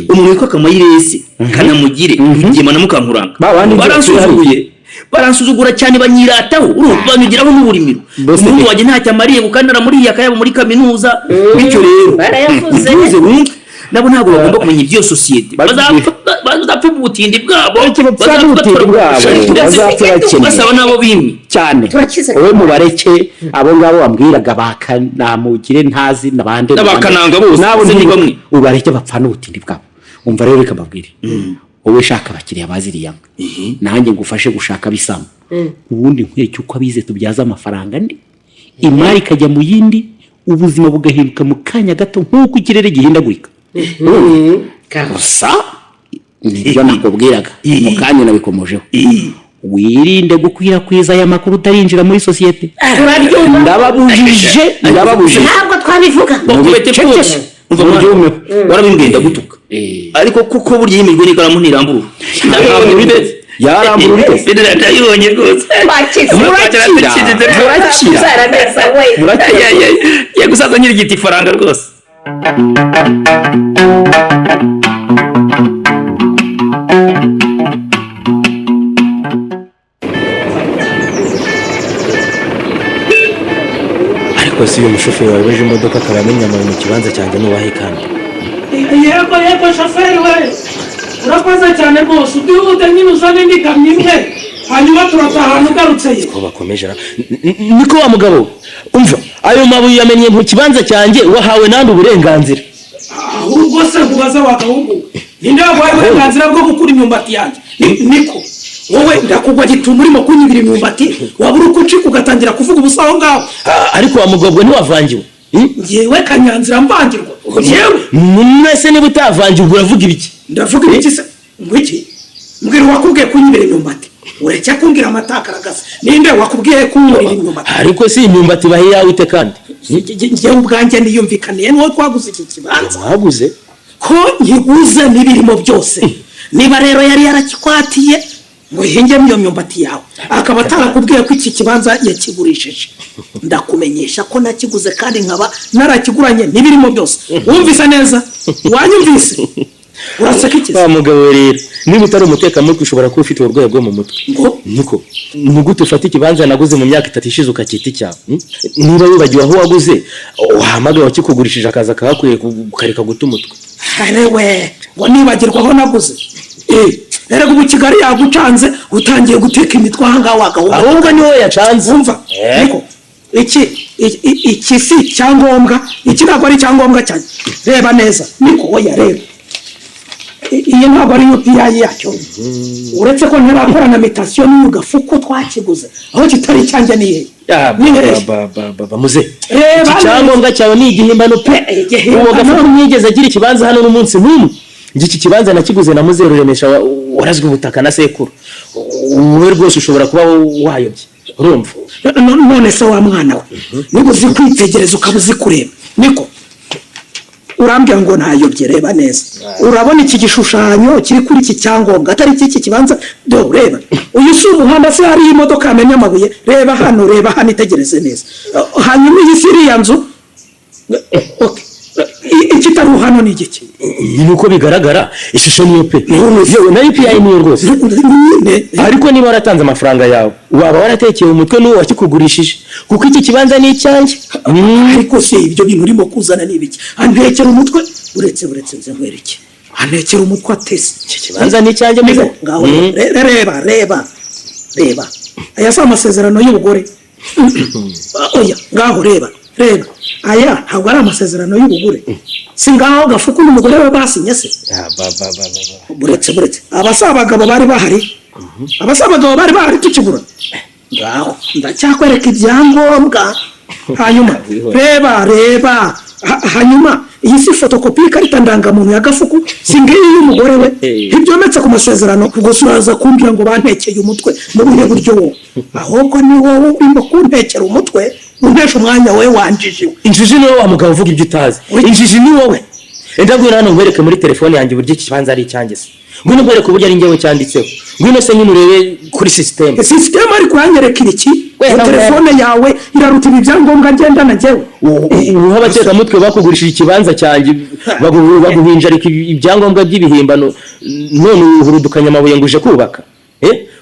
umuntu witwa Kamayiresi kanamugire ugema na Mukankuranga baransuzugura cyane banyirataho urubanyugiraho n'uburimiro umuntu waje ntacyo amariye gukandara muri yakayabo muri kaminuza bityo rero barayavuze nabo ntabwo bagomba kumenya ibyo societe bazapfa ubutindi bwabo basaba nabo bimwe cyane wowe mubareke abo ngabo bambwiraga bakanamugire ntazi nabande n'abakananga bose nabo ni bamwe ubareke bapfana ubutindi bwabo. Umva rero reka mbabwire wowe shaka abakiriya baziriya nanjye ngufashe gushaka bisama ubundi nkwereke uko abize tubyaza amafaranga ndi imari kajya mu yindi ubuzima bugahinduka mu kanya gato nk'uko ikirere gihindagurika. Gusa nibyo nakubwiraga mu kanya nabikomojeho wirinde gukwirakwiza aya makuru utarinjira muri societe. Ndababujije ntabwo twabivuga warabimbwenda gutuka ariko kuko burya yimijwe n'ikaramu ntirambura yarambura ite ndayibonye rwose murakira yagusaza nyiri giti faranga rwose. ariko si uyu mushoferi wayobeje imodoka akaba amenya mu kibanza cyanjye n'uwahe kandi yego shoferi we urakoze cyane rwose utihute nyine uzane indi kamyo imwe hanyuma turatahana ugarutse ye ko bakomeje niko wa mugabo umva ayo mabuye yamenye mu kibanza cyanjye wahawe nandi uburenganzira ahubwo se kubaza wagahungu ninde wahawe uburenganzira bwo gukura imyumbati yanjye niko wowe ndakugwa gitumba urimo kunyibira imyumbati wabura uko ucika ugatangira kuvuga ubusaho ngaho ariko wa mugabo ntiwavangiwe ngewe Kanyanzira mvangirwa yewe mwese niba utavangirwa uravuga ibiki? Ndavuga ibiki se ngwiki mbwira wakubwiye kunyibira imyumbati ureke kumbwira amatakaragasa ninde wakubwiye kunyibira imyumbati ariko si imyumbati bahe yawe ite kandi ngewe ubwanjye niyumvikaniye n'uwo twaguze iki kibanza waguze ko nkiguze n'ibirimo byose niba rero yari yarakikwatiye ngo hingemo iyo myumbati yawe akaba atarakubwiye ko iki kibanza yakigurishije ndakumenyesha ko nakiguze kandi nkaba narakiguranye n'ibirimo byose wumvise neza wanyumvise uraseka iki wa mugabo rero niba utari umutekamutwe ushobora kuba ufite uburwayi bwo mu mutwe niko nugute ufata ikibanza naguze mu myaka 3 ishize ukakita icyawe niba wibagiwe aho waguze wahamagaye wakikugurishije akaza kahakwiye ukareka guta umutwe arewe ngo nibagirwa aho naguze rero ubu Kigali yagucanze utangiye guteka imitwe aha ngaho wagahunga ahubwo niho yacanze umva niko iki si cyangombwa iki ntabwo ari cyangombwa cyane reba neza niko oya reba iyi ntabwo ari UPI yacyo uretse ko ntarakora na mutation n'ugafuko twakiguze aho kitari cyanjye niye bamuze iki cyangombwa cyawe ni igihimbano pe uwo gafuko mwigeze agira ikibanza hano n'umunsi n'umwe iki kibanza nakiguze na Muzeru Remesha warazwe ubutaka na sekuru wowe rwose ushobora kuba wayobye urumva none se wa mwana we nubuzi kwitegereza ukabuzi kureba niko urambya ngo ntayobye reba neza urabona iki gishushanyo kiri kuri iki cyangombwa atari iki kibanza do reba uyu si umuhanda se hari imodoka amenya amabuye reba hano itegereze neza hanyuma iyi siri ya nzu ikitari hano ni igiki ni uko bigaragara ishusho niyo pe yewe na UPI niyo rwose ariko niba waratanze amafaranga yawe waba waratekeye umutwe n'uwo wakikugurishije kuko iki kibanza ni icyanjye ariko se ibyo bintu urimo kuzana ni ibiki antekera umutwe uretse nze nkwereke antekera umutwe atese iki kibanza ni icyanjye ngaho reba aya si amasezerano y'ubugore oya ngaho reba aya ntabwo ari amasezerano y'ubugure si ngaho gafuku n'umugore we basinye se buretse abagabo bari bahari tukigura ngaho ndacyakwereka ibyangombwa hanyuma reba hanyuma iyi si fotokopi y'ikarita ndangamuntu ya gafuku si ngiyi y'umugore we ibyometse ku masezerano gusa uraza kumbwira ngo bantekeye umutwe mu buhe buryo wowe ahubwo ni wowe urimo kuntekera umutwe untesha umwanya we wanjijiwe injiji ni wowe wa mugabo uvuga ibyo utazi injiji ni wowe enda ngwino hano nkwereke muri telefone yanjye uburyo iki kibanza ari icyanjye se ngwino nkwereke uburyo ari njyewe cyanditseho ngwino se nyine urebe kuri sisiteme ari kuranyereka iki telefone yawe iraruta ibi byangombwa ngendana njyewe uha abatekamutwe bakugurishije ikibanza cyanjye baguhinjarika ibyangombwa by'ibihimbano none uhurudukanya amabuye ngo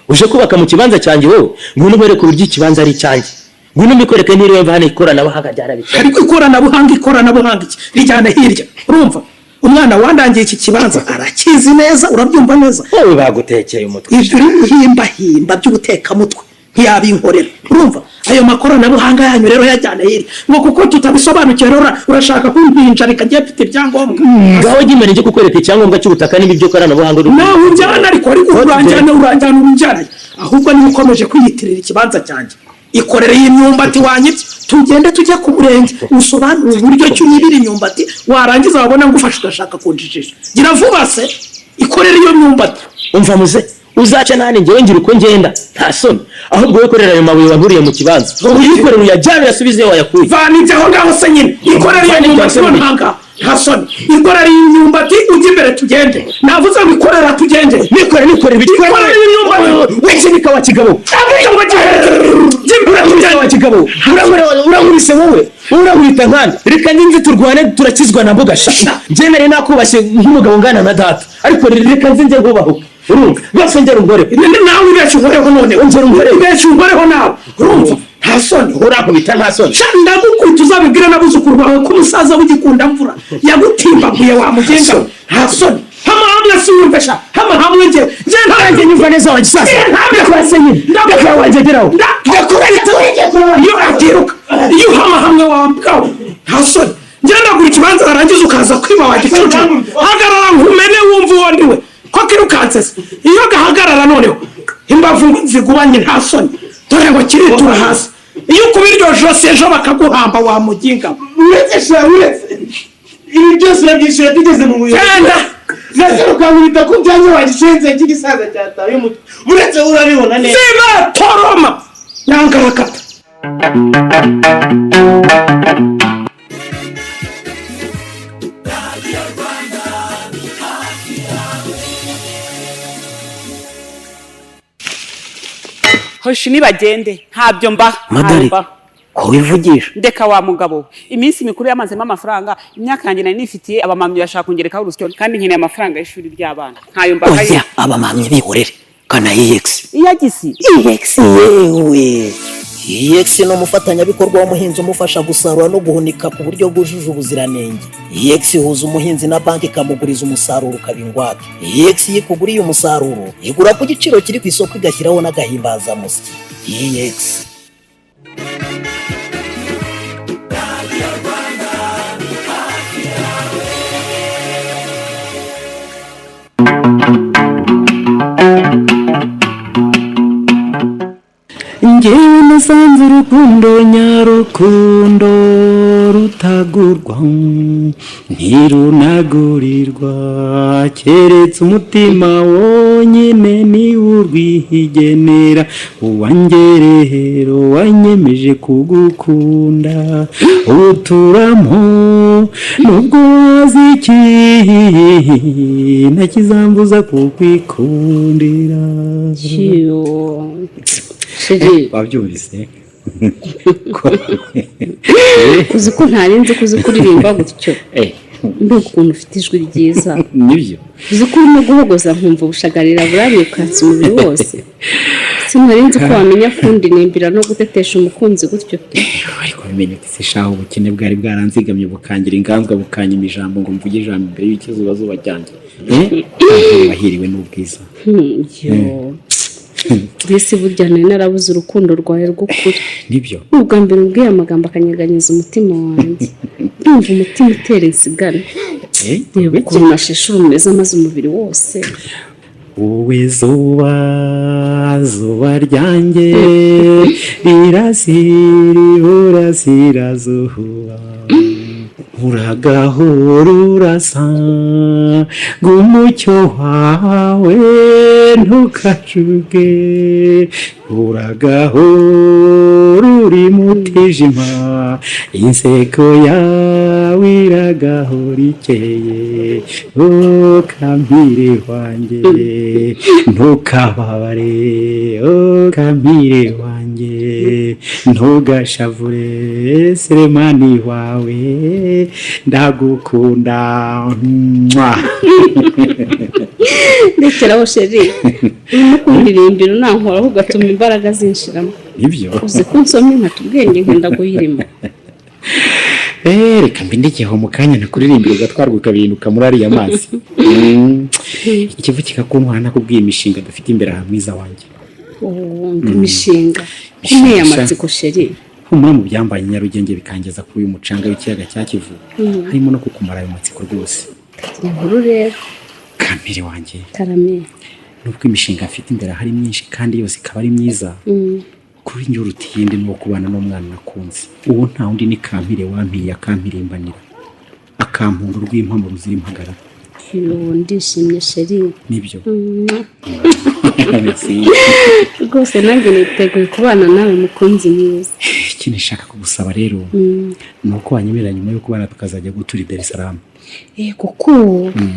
uje kubaka mu kibanza cyanjye wowe ngwino nkwereke uburyo ikibanza ari icyanjye ngwino mbikwereke nireba hano ikoranabuhanga ryarabitse ariko ikoranabuhanga iki rijyana hirya urumva umwana wandangiye iki kibanza arakizi neza urabyumva neza wowe bagutekeye umutwe ibyo himba by'ubutekamutwe ntiyabinkorera urumva ayo makoranabuhanga yanyu rero yajyana hirya ngo kuko tutabisobanukiwe rero urashaka kumpinjarika njye mfite ibyangombwa ngaho gimene njye kukwereka icyangombwa cy'ubutaka n'ibyo koranabuhanga nawe ujyana ariko uranjyana ahubwo niba ukomeje kwiyitirira ikibanza cyanjye ikorere y'imyumbati wanyibye tugende tujye ku murenge usobanure uburyo cy'unyibira imyumbati warangiza wabona ngufasha ugashaka kunjijisha gira vuba se ikorere iyo myumbati umva muze uzaca nane njyewe ngira uko ngenda nta soni ahubwo we korera ayo mabuye waguriye mu kibanza uyikorera uyajyane asubize wayakuye vanibyeho ngaho se nyine ikorere iyo myumbati nta soni ikorere y'imyumbati ujye imbere tugende navuze ngo ikorera tugende nikorere w'ikinika wa kigabo urankubise wowe urankubita nkanda reka ninzi turwane turakizwa na mbuga sha njyewe nakubashye nk'umugabo ngana na data ariko reka nzi njye nkubaho urumva bose ngera ungore nawe ibeshya unkoreho none ibeshya unkoreho nawe urumva nta soni urankubita nta soni ndagukubita uzabibwira n'abuzukuru bawe ko umusaza w'igikunda mvura yagutimbaguye wamugenga nta soni hamwe siwumvesha hamwe njye ntarange nyumva neza wa gisasa ndakwase nyine ndakwa wangegeraho ndakubita iyo atiruka iyo hamwe wambwawe nta soni njye ndagura ikibanza warangiza ukaza kwiba wa gicucu hagarara nkumene wumva uwo ndiwe ko kirukanse se iyo gahagarara noneho imbavu zigubanye nta soni dore ngo kiritura hasi iyo ukubiryo jose ejo bakaguhamba wamuginga uretse ibi byose urabyishyura tugeze mu buyobozi naseruka nkubita ku byanjye wagishenze cy'igisaza cyataye umutwe uretse urabibona neza ziba toroma yangarakata hoshi nibagende ntabyo mba madari ko wivugisha ndeka wa mugabo iminsi mikuru yamazemo amafaranga imyaka yanjye nari nifitiye abamamyi bashaka kungerekaho urusyo kandi nkeneye amafaranga y'ishuri ry'abana ntayo mbahaye oya abamamyi bihorere kana EX iyagisi EX yewe EX ni umufatanyabikorwa w'umuhinzi umufasha gusarura no guhunika ku buryo bwujuje ubuziranenge. EX ihuza umuhinzi na banki ikamuguriza umusaruro ukaba ingwate. EX yikuguriye umusaruro igura ku giciro kiri ku isoko igashyiraho n'agahimbazamusyi. EX njyewe nasanze urukundo nyarukundo rutagurwa ntirunagurirwa keretse umutima wonyine niwo urwihigenera uwangerero wanyemeje kugukunda uturamo nubwo wazi iki ntakizambuza kukwikundira wabyumvise uzi ko ntarinzi ko uzi kuririmba gutyo mbega ukuntu ufite ijwi ryiza nibyo uzi ko urimo guhogoza nkumva ubushagarira burabikatse umubiri wose sinarinzi ko wamenya kundi nimbira no gutetesha umukunzi gutyo ariko bimenye ati shaho ubukene bwari bwaranzigamye bukangira inganzwa bukanyima ijambo ngo mvuge ijambo imbere y'ikizuba zuba ryanjye bahiriwe n'ubwiza mbese burya nari narabuze urukundo rwawe rw'ukuri nibyo ubwa mbere ubwiye amagambo akanyeganyeza umutima wanjye ndumva umutima utera insigane reba ukuntu nashishura umeze amaze umubiri wose wowe zuba ryanjye rirasirazuba uragahora urasa ng'umucyo wawe ntukacuge uragahora uri mutijima inseko yawe iragahora ikeye kampire wanjye ntukababare kampire wanjye ntugashavure seremani wawe ndagukunda ndekeraho sheri urimo kundirimbira unankoraho ugatuma imbaraga zinshiramo nibyo uzi ko nsomye nkata ubwenge nkenda guhirima reka mbindekeho mu kanya nakuririmbira ugatwarwa ukabihinduka muri ariya mazi ikivu kikakuntwara nakubwiye imishinga dufite imbere aha mwiza wanjye imishinga kumeye amatsiko sheri humura mu byambaye Nyarugenge bikangeza kuri uyu mucanga w'ikiyaga cya Kivu harimo no kukumara ayo matsiko rwose inkuru rero kampire wanjye karame nubwo imishinga afite imbere hari myinshi kandi yose ikaba ari myiza kuri njye uruta iyindi ni uwo kubana n'umwana nakunze uwo nta wundi ni kampire wampiye akampirimbanira akampunda urw'impamo ruzira impagarara ndishimye sheri nibyo rwose nanjye niteguye kubana nawe mukunzi mwiza ikindi nshaka kugusaba rero ni uko wanyemerera nyuma yo kubana tukazajya gutura i Dar es Salaam kuko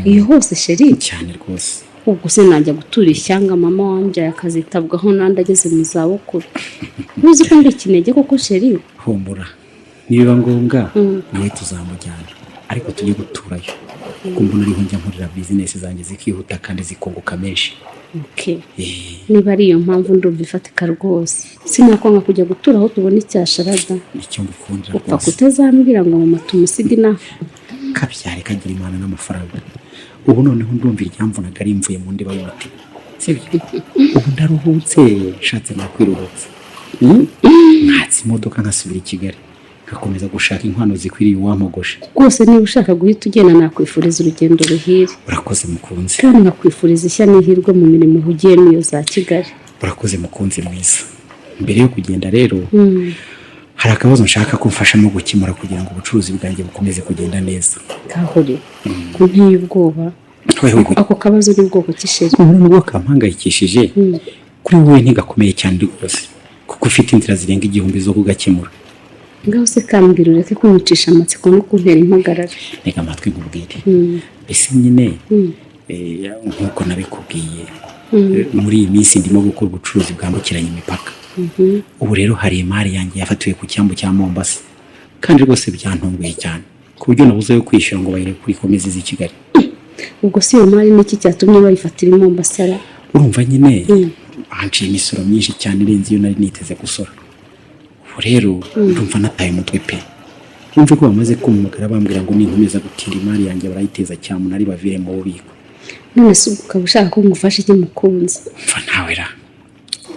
iyo hose sheri cyane rwose ubwo se najya gutura ishyanga mama wambyaye akazitabwaho n'andi ageze mu zabukuru uzi ko ndi ikinege koko sheri humbura nibiba ngombwa niwe tuzamujyana ariko tujye guturayo kuko mbona ariho njya nkorera bizinesi zanjye zikihuta kandi zikunguka menshi niba ari iyo mpamvu ndumva ifatika rwose sinakwanga kujya gutura aho tubona icyasharada nicyo ngukundira upfa kutazambwira ngo mama tumusige inaha kabyare kagira imana n'amafaranga ubu noneho ndumva iryamvunaga ari imvuye mu ndiba y'umutima sibyo ubu ndaruhutse nshatse nakwiruhutse nkatse imodoka nkasubira i Kigali ngakomeza gushaka inkwano zikwiriye uwampogoshe rwose niba ushaka guhita ugenda nakwifuriza urugendo ruhire urakoze mukunzi kandi nkakwifuriza ishya n'ihirwe mu mirimo uhugiyemo iyo za Kigali urakoze mukunzi mwiza mbere yo kugenda rero hari akabazo nshaka kumfashamo gukemura kugira ngo ubucuruzi bwanjye bukomeze kugenda neza kahore kunteye ubwoba ako kabazo ni bwoko kisheri nubwo kampangayikishije kuri wowe ntigakomeye cyane rwose kuko ufite inzira zirenga 1000 zo kugakemura ngaho se kambwira ureke kunyicisha amatsiko no kuntera impagarara reka amatwi nkubwire ese nyine nkuko nabikubwiye muri iyi minsi ndimo gukora ubucuruzi bwambukiranya imipaka ubu rero hari imari yanjye yafatiwe ku cyambu cya Mombasa kandi rwose byantunguye cyane ku buryo nabuze yo kwishyura ngo bayire kuri komezi z'i Kigali ubwo si iyo mari niki cyatumye bayifatira i Mombasa urumva nyine hanciye imisoro myinshi cyane irenze iyo nari niteze gusora ubu rero ndumva nataye umutwe pe numva ko bamaze kumugara bambwira ngo ninkomeza gutinda imari yanjye barayiteza cyane nari bavire mu bubiko none se ukaba ushaka ko ngufasha iki mukunzi mva nawe ra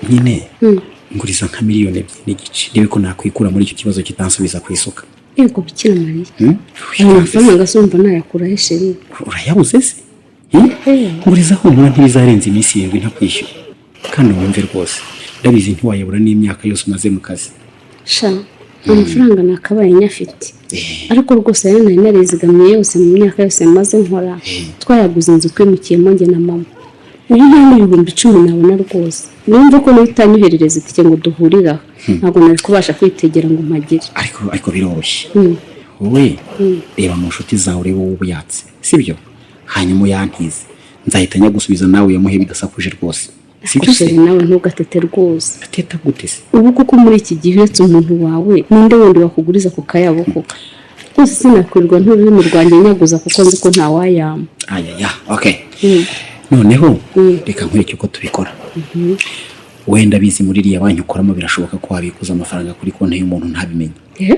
nyine nguriza nka miliyoni 2 n'igice niwe ko nakwikura muri icyo kibazo kitansubiza ku isuka yego Bikira Mariya amafaranga asumva nayakura he sheri urayabuze se nguriza ho mura ntibizarenza iminsi 7 ntakwishyura kandi wumve rwose ndabizi ntiwayabura n'imyaka yose umaze mu kazi sha amafaranga nakabaye nyafite ariko rwose rero nari narizigamiye yose mu myaka yose maze nkora twayaguze inzu twimukiyemo njye na mama ubu nta 10,000 nabona rwose numva ko nitanyuherereza itike ngo duhurira ntabwo nari kubasha kwitegera ngo mpagire ariko biroroshye wowe reba mu nshuti zawe urebe wowe ubuyatse sibyo hanyuma uyantize nzahita njya gusubiza nawe yamuhe bidasakuje rwose sibyo se nawe ntugatete rwose ateta gute se ubu kuko muri iki gihe uretse umuntu wawe ninde wundi wakuguriza ku kayabo koko rwose sinakwirirwa nturi mu Rwanda nyaguza kuko nzi ko nta wayama ya okay noneho reka nkwereke uko tubikora wenda bizi muri iriya banki ukoramo birashoboka ko wabikuza amafaranga kuri konti y'umuntu ntabimenye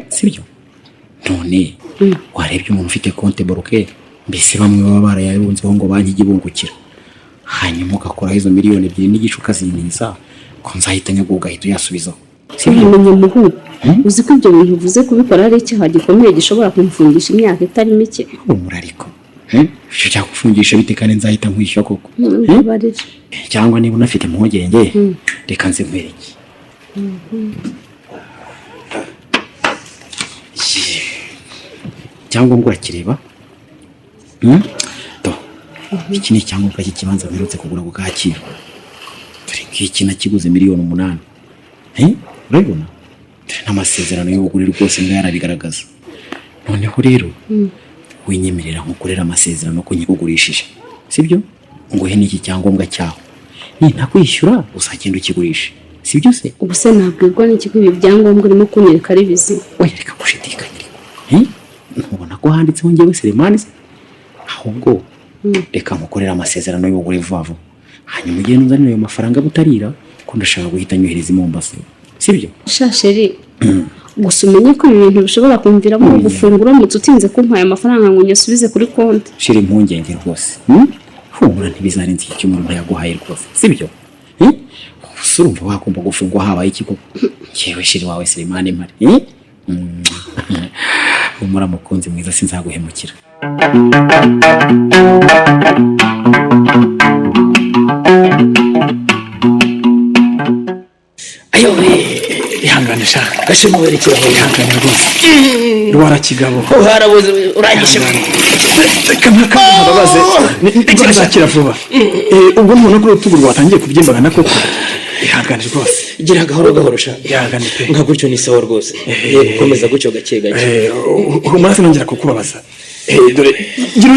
sibyo none warebye umuntu ufite konti bancaire mbese bamwe baba barayarunzeho ngo banki igibungukira hanyuma ugakora izo miliyoni 2 n'igice ukaziniza ko nzahita nyaguga ugahita uyasubizaho sibyo muhu uzi ko ibyo bintu uvuze kubikora ari icyaha gikomeye gishobora kumfungisha imyaka itari mike umurariko icyo cyakufungisha bite kandi nzahita nkwishyura koko cyangwa niba unafite impungenge reka nze nkwereke cyangombwa urakireba iki ni icyangombwa cy'ikibanza mperutse kugura ku Kacyiru dore ngiki nakiguze miliyoni 8 urabibona n'amasezerano y'ubugurire rwose ndayarabigaragaza noneho rero winyemerera nkukorera amasezerano ko nyigugurishije sibyo nguhe n'iki cyangombwa cyaho nintakwishyura uzagenda ukigurisha sibyo se ubuse nabwirwa n'iki kwibi byangombwa urimo kunyereka ari bizima oya reka gushidikanya ntubona ko handitseho ngewe Selemani ahubwo reka nkukorera amasezerano y'ubugurire vuba hanyuma ugende unzanire ayo mafaranga butarira ko ndashaka guhita nyohereza i Mombasa sibyo shasheri gusa umenye ko ibi bintu bishobora kumviramo gufungura mu tutinze kumpaye amafaranga ngo nyasubize kuri konti shiri impungenge rwose fungura ntibizarenze iki cy'umuntu yaguhaye rwose sibyo urumva wakumva gufungwa habaye iki koko yewe shiri wawe Selemani mpari umura mukunzi mwiza sinzaguhemukira ayo ihangane shaka gashema werekera ihangane rwose rwara kigabo harabuze uragishe reka mpakababaze nzakira vuba ubwo none ko urutugu rwatangiye kubyimbagana koko ihangane rwose gira gahoro sha ihangane pe nka gutyo ni sawa rwose gukomeza gutyo gake gake umurase nongera kukubabaza dore gira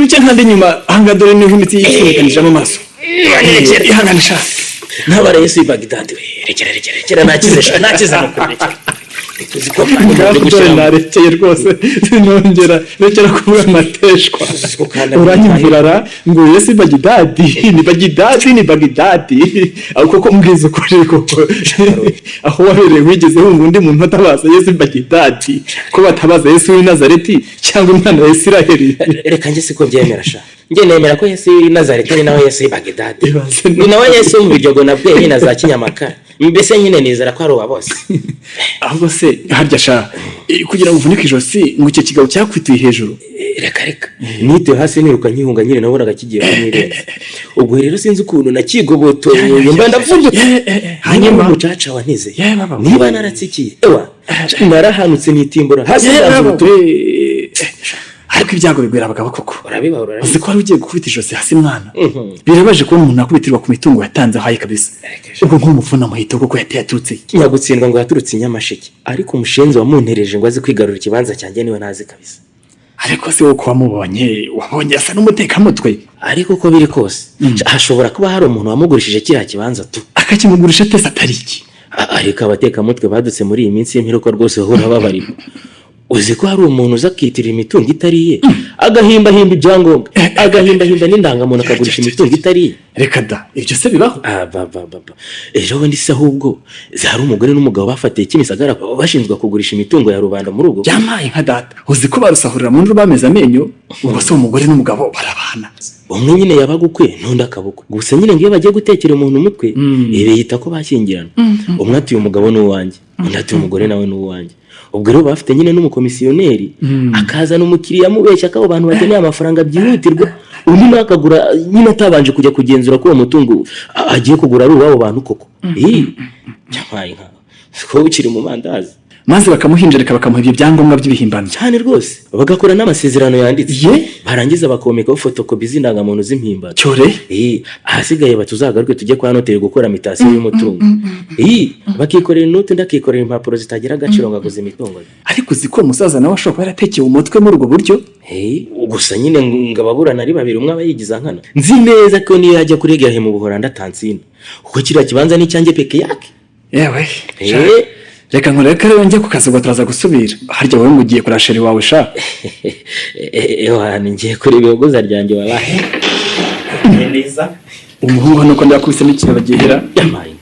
ucya nkande nyuma hanga dore niho imitsi yifunganije mu maso ihangane sha ntabara Yesu Bagdad we rekera nakize mukurekera uziko dore narekeye rwose sinongera rekera kuvuga amateshwa uranyumvirara ngo Yesu Bagdad ni Bagdad aho koko mbwiza ukuri koko aho wabereye wigeze wumva undi muntu atabaza Yesu Bagdad ko batabaza Yesu w'i Nazareti cyangwa umwana wa Isiraheli reka nge siko byemera sha nge nemera ko Yesu w'i Nazareti ari nawe Yesu Bagdad ni nawe Yesu mu biryogo nabwe nyina za kinyamakara mbese nyine nizera ko ari uwa bose ahubwo se harya sha kugira ngo uvunike ijosi ngo icyo kigabo cyakwituye hejuru reka nite hasi niruka nkihunga nyine nabonaga kigiye kumwirenza ubwo rero sinzi ukuntu nakigobotoye mba ndavuga hanyuma umucaca wantize niba naratsikiye narahanutse nitimbura hasi ariko ibyago bigwira abagabo koko urabibahura uzi ko wari ugiye gukubita ijosi hasi mwana birabaje kubona umuntu akubitirwa ku mitungo yatanze hayi kabisa ubwo nk'umufuna muhito koko yateye aturutse nyagutsindwa ngo yaturutse Nyamasheke ariko umushenzi wamuntereje ngo azi kwigarura ikibanza cyanjye niwe ntazi kabisa ariko se uko wabonye asa n'umutekamutwe ariko uko biri kose hashobora kuba hari umuntu wamugurishije kiriya kibanza tu akakimugurisha tese atari iki ariko abatekamutwe badutse muri iyi minsi y'imperuka rwose bahora babarirwa uzi ko hari umuntu uza akitirira imitungo itariye agahimbahimba ibyangombwa agahimbahimba n'indangamuntu akagurisha imitungo itariye reka da ibyo se bibaho ejo bundi se ahubwo hari umugore n'umugabo bafatiye Kimisagara bashinzwe kugurisha imitungo ya rubanda mu rugo byamaye nka data uzi ko barusahurira mu nzu bameze amenyo ubwo se umugore n'umugabo barabana umwe nyine yabaga ukwe n'undi akabukwe gusa nyine ngiyo bagiye gutekera umuntu umutwe biyita ko bashyingirana umwe atuye umugabo n'uwanjye undi atuye umugore nawe n'uwanjye ubwo rero bafite nyine n'umukomisiyoneri akazana umukiriya mubeshya ko abo bantu bakeneye amafaranga byihutirwa undi nawe akagura nyine atabanje kujya kugenzura ko uwo mutungo agiye kugura ari uw'abo bantu koko byamaye nka ko ukiri mu mandazi maze bakamuhinjarika bakamuha ibyo byangombwa by'ibihimbano cyane rwose bagakora n'amasezerano yanditse barangiza bakomekaho fotokopi z'indangamuntu z'impimbano cyore ahasigaye batuzagaruke tujye kwa notaire gukora mitasiyo y'umutungo bakikorera inote ndakikorera impapuro zitagira agaciro ngaguze imitungo. ariko uziko umusaza nawe ashobora kuba yaratekeye umutwe muri ubwo buryo. gusa nyine ngababurana ari babiri umwe aba yigiza nkana nzi neza ko niyo yajya kurega he mu Buholandi atansina kuko kiriya kibanza ni cyanjye peke yake. yewe reka nkureka rero njye ku kazi ngo turaza gusubira harya wowe mugiye kurasheri wawe sha. ngiye kuri ibihuguza ryanjye wabahe neza umuhungu nuko ndakubise n'ikintu bagihera yamaye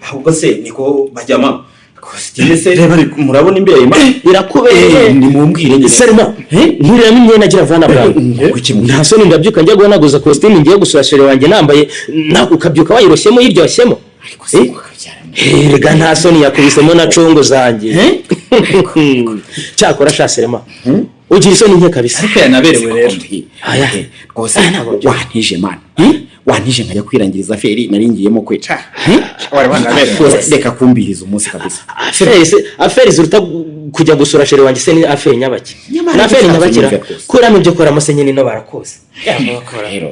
ahubwo se niko bajyama kositime se reba murabona imbere ma irakubeye ni mumbwire nyine Selma nkurira n'imyenda agira vana bwawe nta soni ndabyuka njya guhanaguza kositime ngiye gusura sheri wanjye nambaye nako ukabyuka wayiroshyemo yiryoshyemo rega nta soni yakubisemo na congo zanjye cyakora sha Selma ugira isoni nke kabisa ariko yanaberewe rero rwose wantije man wantije nkajya kwirangiriza feri naringiyemo kweca wari wanaberewe reka kumbiriza umunsi kabisa aferi ziruta kujya gusura sheri wanjye se ni aferi nyabaki na aferi nyabakira kuramo ibyo kora musenyeni no barakoze rero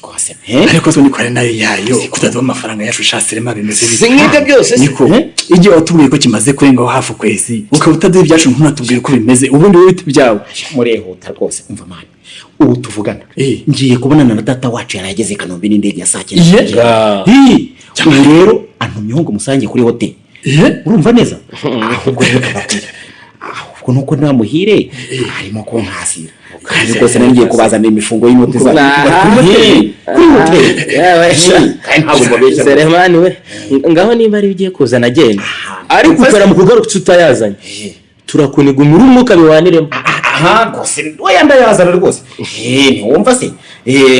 rwose ariko zo nikore nayo yayo kutadwa amafaranga yacu Selma bimeze nk'ibyo byose niko igihe watubwiye ko kimaze kurengaho hafi ukwezi ukaba utaduha ibyacu ntunatubwire ko bimeze ubundi wowe byawe murehuta rwose umva mani ubu tuvugana ngiye kubonana na data wacu yarageze Kanombe n'indege ya saa 9 ubu rero antumyeho ngo musange kuri hotel urumva neza ahubwo rero kababwira ahubwo nuko namuhire harimo ko nkasira kandi rwose nangiye kubazana imifungo y'inote za kuri hotel Selemani we ngaho nimba ari bigiye kuzana agenda ariko ukora mu kugaruka tutayazanye turakuniga umurumuka biwaniremo rwose wayanda yazana rwose ntiwumva se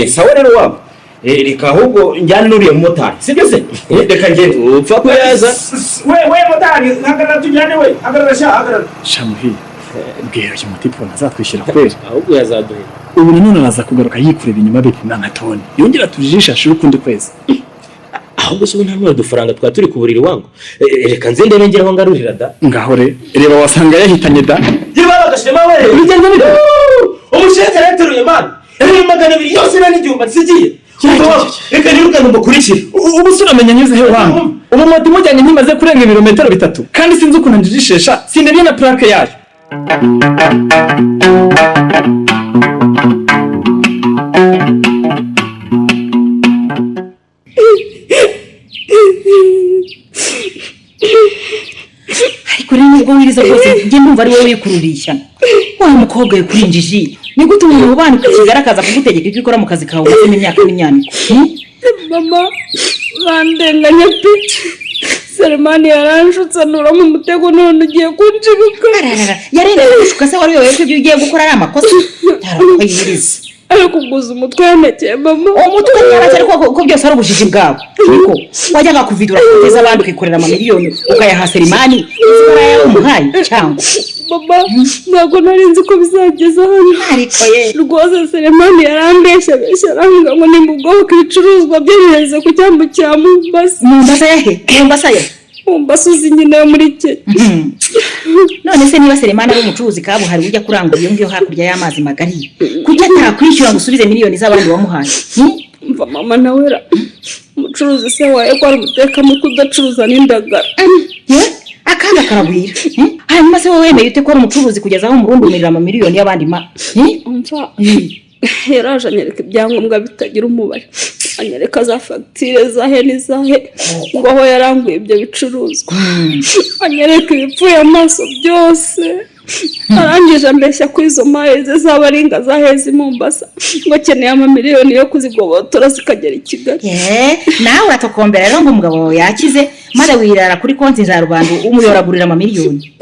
sawa rero wabo reka ahubwo njyane n'uriya mumotari sibyo se reka ngende upfa kuyaza we motari hagarara tujyane we hagarara shamuhi mbwira uyu mutipo nazatwishyira kweli ahubwo yazaduhe ubu nanone araza kugaruka yikureba inyuma bipima nka toni yongera tujijisha ashira ukundi kwezi ahubwo se nta none dufaranga twa turi ku buriri wangu reka nze ndebe ngeraho ngarurira da ngaho reba wasanga yahitanye da yiba bagashema we bigenda bide umushenze yateruye man magana abiri yose n'igihumbi nsigiye reka nirukane umukurikire ubu se uramenya nyuze he wangu ubu moto imujyanye ntimaze kurenga ibirometero 3 kandi sinzi ukuntu njijishesha sindebye na plaque yayo ariko rero nubwo wiriza rwose njye ndumva ari wowe wikururisha wa mukobwa we kurinjiji ni gute umuntu ubana kukigaragaza kugutegeka ibyo ukora mu kazi kawe umaze imyaka n'imyaniko mama bandenganya pe Selemani yaranshutse nura mu mutego none ugiye kunjibuka yarenda gushuka se wari wowe ko ibyo ugiye gukora ari amakosa tarako yiriza ariko kuguza umutwe yanekeye mama umutwe yaraze ariko ko byose ari ubujiji bwabo niko wajyaga kuvidura kugeza abandi ukikorera amamiliyoni ukayaha Selemani uzikora yawe umuhaye cyangwa mama ntabwo nari nzi ko bizageza hano ariko ye rwose Selemani yarambeshya arambwira ngo nimubwoko ibicuruzwa bye bireze ku cyambu cya Mombasa yahe Mombasa uzi nyine yo muri Kenya none se niba Selemani ari umucuruzi kabuhari ujya kurangura iyo ngiyo hakurya y'amazi magari kujya atakwishyura ngo usubize miliyoni z'abandi wamuhaye mva mama nawera umucuruzi se waye ko ari umutekamo kudacuruza n'indagara akana karagwira hanyuma se wowe wemeye ute ko ari umucuruzi kugeza aho umurundumirira amamiliyoni y'abandi umva yaraje anyereka ibyangombwa bitagira umubare anyereka za fagitire zahe n'izahe ngo aho yaranguye ibyo bicuruzwa anyereka ibipfuye amaso byose arangije ambeshya ko izo maheze zaba ari inga zaheze i Mombasa ngo akeneye amamiliyoni yo kuzigobotora zikagera i Kigali nawe uratokombera rero ngo umugabo wawe yakize maze wirara kuri konti za rubanda umuyoragurira amamiliyoni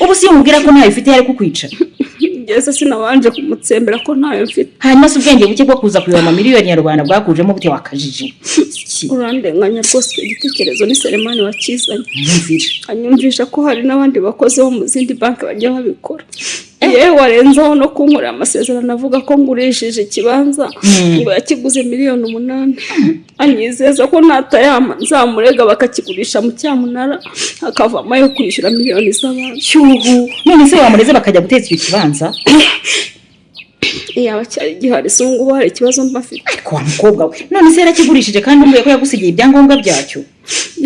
ubu si umubwira ko ntayo ufite yari kukwica ngeze sinabanje kumutsembera ko ntayo mfite hanyuma se ubwenge buke bwo kuza kuyoba amamiliyoni ya rubanda bwakujemo bute wakajije urandenganya rwose igitekerezo ni Selemani wakizanye anyumvisha ko hari n'abandi bakozi bo mu zindi banki bajya babikora yewe warenzaho no kunkorera amasezerano avuga ko ngurishije ikibanza ngo yakiguze $8,000,000 anyizeza ko natayama nzamurega bakakigurisha mu cyamunara akavamo yo kwishyura miliyoni z'abantu. Cyuhu none se wamureze bakajya guteza icyo kibanza? Iyaba cyari gihari se ngo hari ikibazo mbafite. Ariko wa mukobwa we none se yarakigurishije kandi umbuye ko yagusigiye ibyangombwa byacyo?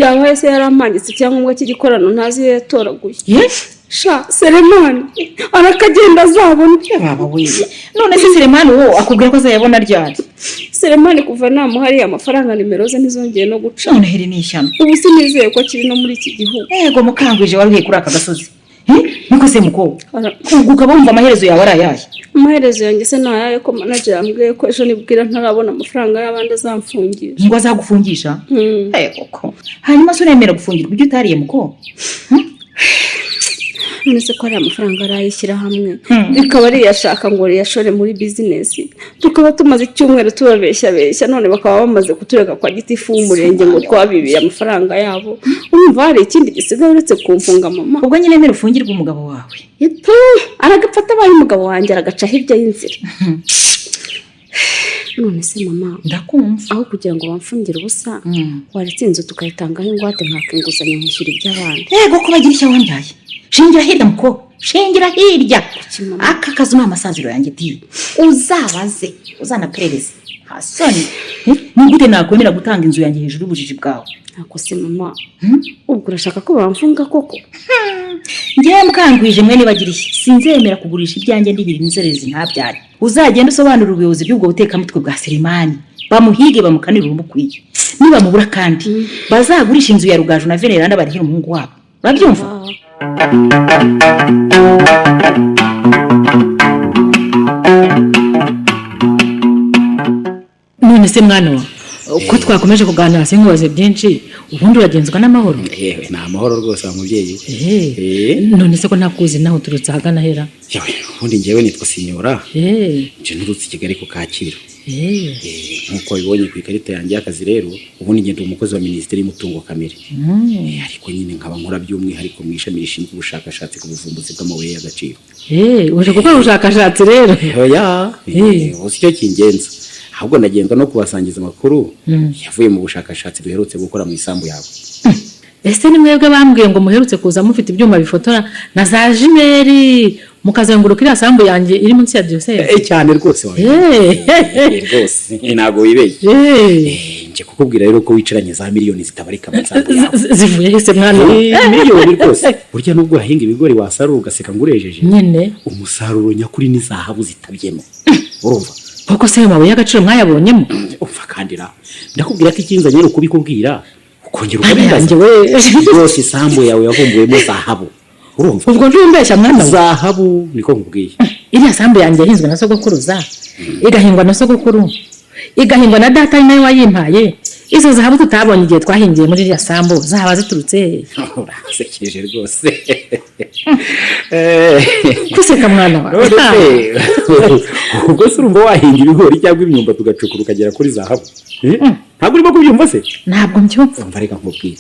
Yaba se yaramangitse icyangombwa cy'igikorano ntazi yatoraguye. Sha Selemani arakagenda azabona baba we. None se Selemani wo akubwira ko azayabona ryari? Selemani kuva namuhari amafaranga nimero ze ntizongeye no guca. None heri nishyano. Ubu sinizeye ko kiri no muri iki gihugu. Yego mukangwije waruhiye kuri aka gasozi. Niko se mukobwa ukaba wumva amaherezo yawe ari ayahe? Amaherezo yanjye se nayaye ko manager yambwiye ko ejo nibwira ntarabona amafaranga y'abandi azamfungisha. Ngo azagufungisha? Koko hanyuma se uremera gufungirwa ibyo utariye mukobwa? Nese ko ari amafaranga arayishyira hamwe bikaba ari yashaka ngo yashore muri business tukaba tumaze icyumweru tubabeshya none bakaba bamaze kutureka kwa gitifu w'umurenge ngo twabibiye amafaranga yabo. Umva hari ikindi gisigaye uretse kumfunga mama. Ubwo nyine mbere ufungirwa umugabo wawe aragapfata abaye umugabo wanjye aragaca hirya y'inzira. None se mama ndakumva aho kugira ngo bamfungire ubusa waretse inzu tukayitangaho ingwate nkakinguzanya nkishyura iby'abandi. Yego ko bagira icyo wambaye shingira hirya muko shingira hirya aka kazu ni amasaziro yanjye di uzabaze uzanaperereze hasoni nigute nakwemera gutanga inzu yanjye hejuru y'ubujiji bwawe? Ako se mama ubwo urashaka ko bamfunga koko? Ngiye mukangwije mwene bagiriye sinzemera kugurisha ibyanjye ndibiri inzerezi ntabyari. Uzagenda usobanura ubuyobozi bw'ubwo butekamutwe bwa Selemani bamuhige bamukanira urumukwiye niba mubura kandi bazagurisha inzu ya Rugaju na Veneranda barihira umuhungu wabo. Urabyumva? None se mwana wa uko twakomeje kuganira sinkubaze byinshi ubundi uragenzwa n'amahoro? Yewe ni amahoro rwose wa mubyeyi. None se ko ntakuzi naho turutse ahagana hera? Yewe ubundi njyewe nitwa Sinyora nje nturutse i Kigali ku Kacyiru. Nkuko bibonye ku ikarita yanjye y'akazi rero ubundi ngenda umukozi wa Minisiteri y'Umutungo Kamere. Ariko nyine nkaba nkora by'umwihariko mu ishami rishinzwe ubushakashatsi ku buvumbuzi bw'amabuye y'agaciro. Uje gukora ubushakashatsi rero? Oya uzi icyo kingenza ahubwo nagenda no kubasangiza amakuru yavuye mu bushakashatsi duherutse gukora mu isambu yawe. Ese ni mwebwe bambwiye ngo muherutse kuza mufite ibyuma bifotora na za jimeri mukazenguruka iriya sambu yanjye iri munsi ya diocese? Cyane rwose wawe rwose ntago wibeshye. Nje kukubwira rero ko wicaranye za miliyoni zitabarika mu nsambu yawe. Zivuye hese mwana? Miliyoni rwose burya nubwo wahinga ibigori wasarura ugaseka ngurejeje nyine umusaruro nyakuri ni zahabu zitabyemo. Urumva koko se mabuye y'agaciro mwayabonyemo? Umva kandi ra ndakubwira ko ikinza nyine ukubikubwira ukongera ukabibaza rwose isambu yawe yavumbuwemo zahabu. Urumva ubwo ndumbeshya mwana zahabu niko nkubwiye. Iriya sambu yanjye yahinzwe na sogokuruza igahingwa na sogokuru igahingwa na data ari nawe wayimpaye. Izo zahabu tutabonye igihe twahingiye muri iriya sambu zahaba ziturutse? Urasekeje rwose. Kuseka mwana wawe ubwo se urumva wahinga ibigori cyangwa imyumba tugacukura ukagera kuri zahabu? Ntabwo urimo kubyumva se? Ntabwo mbyumva. Umva reka nkubwire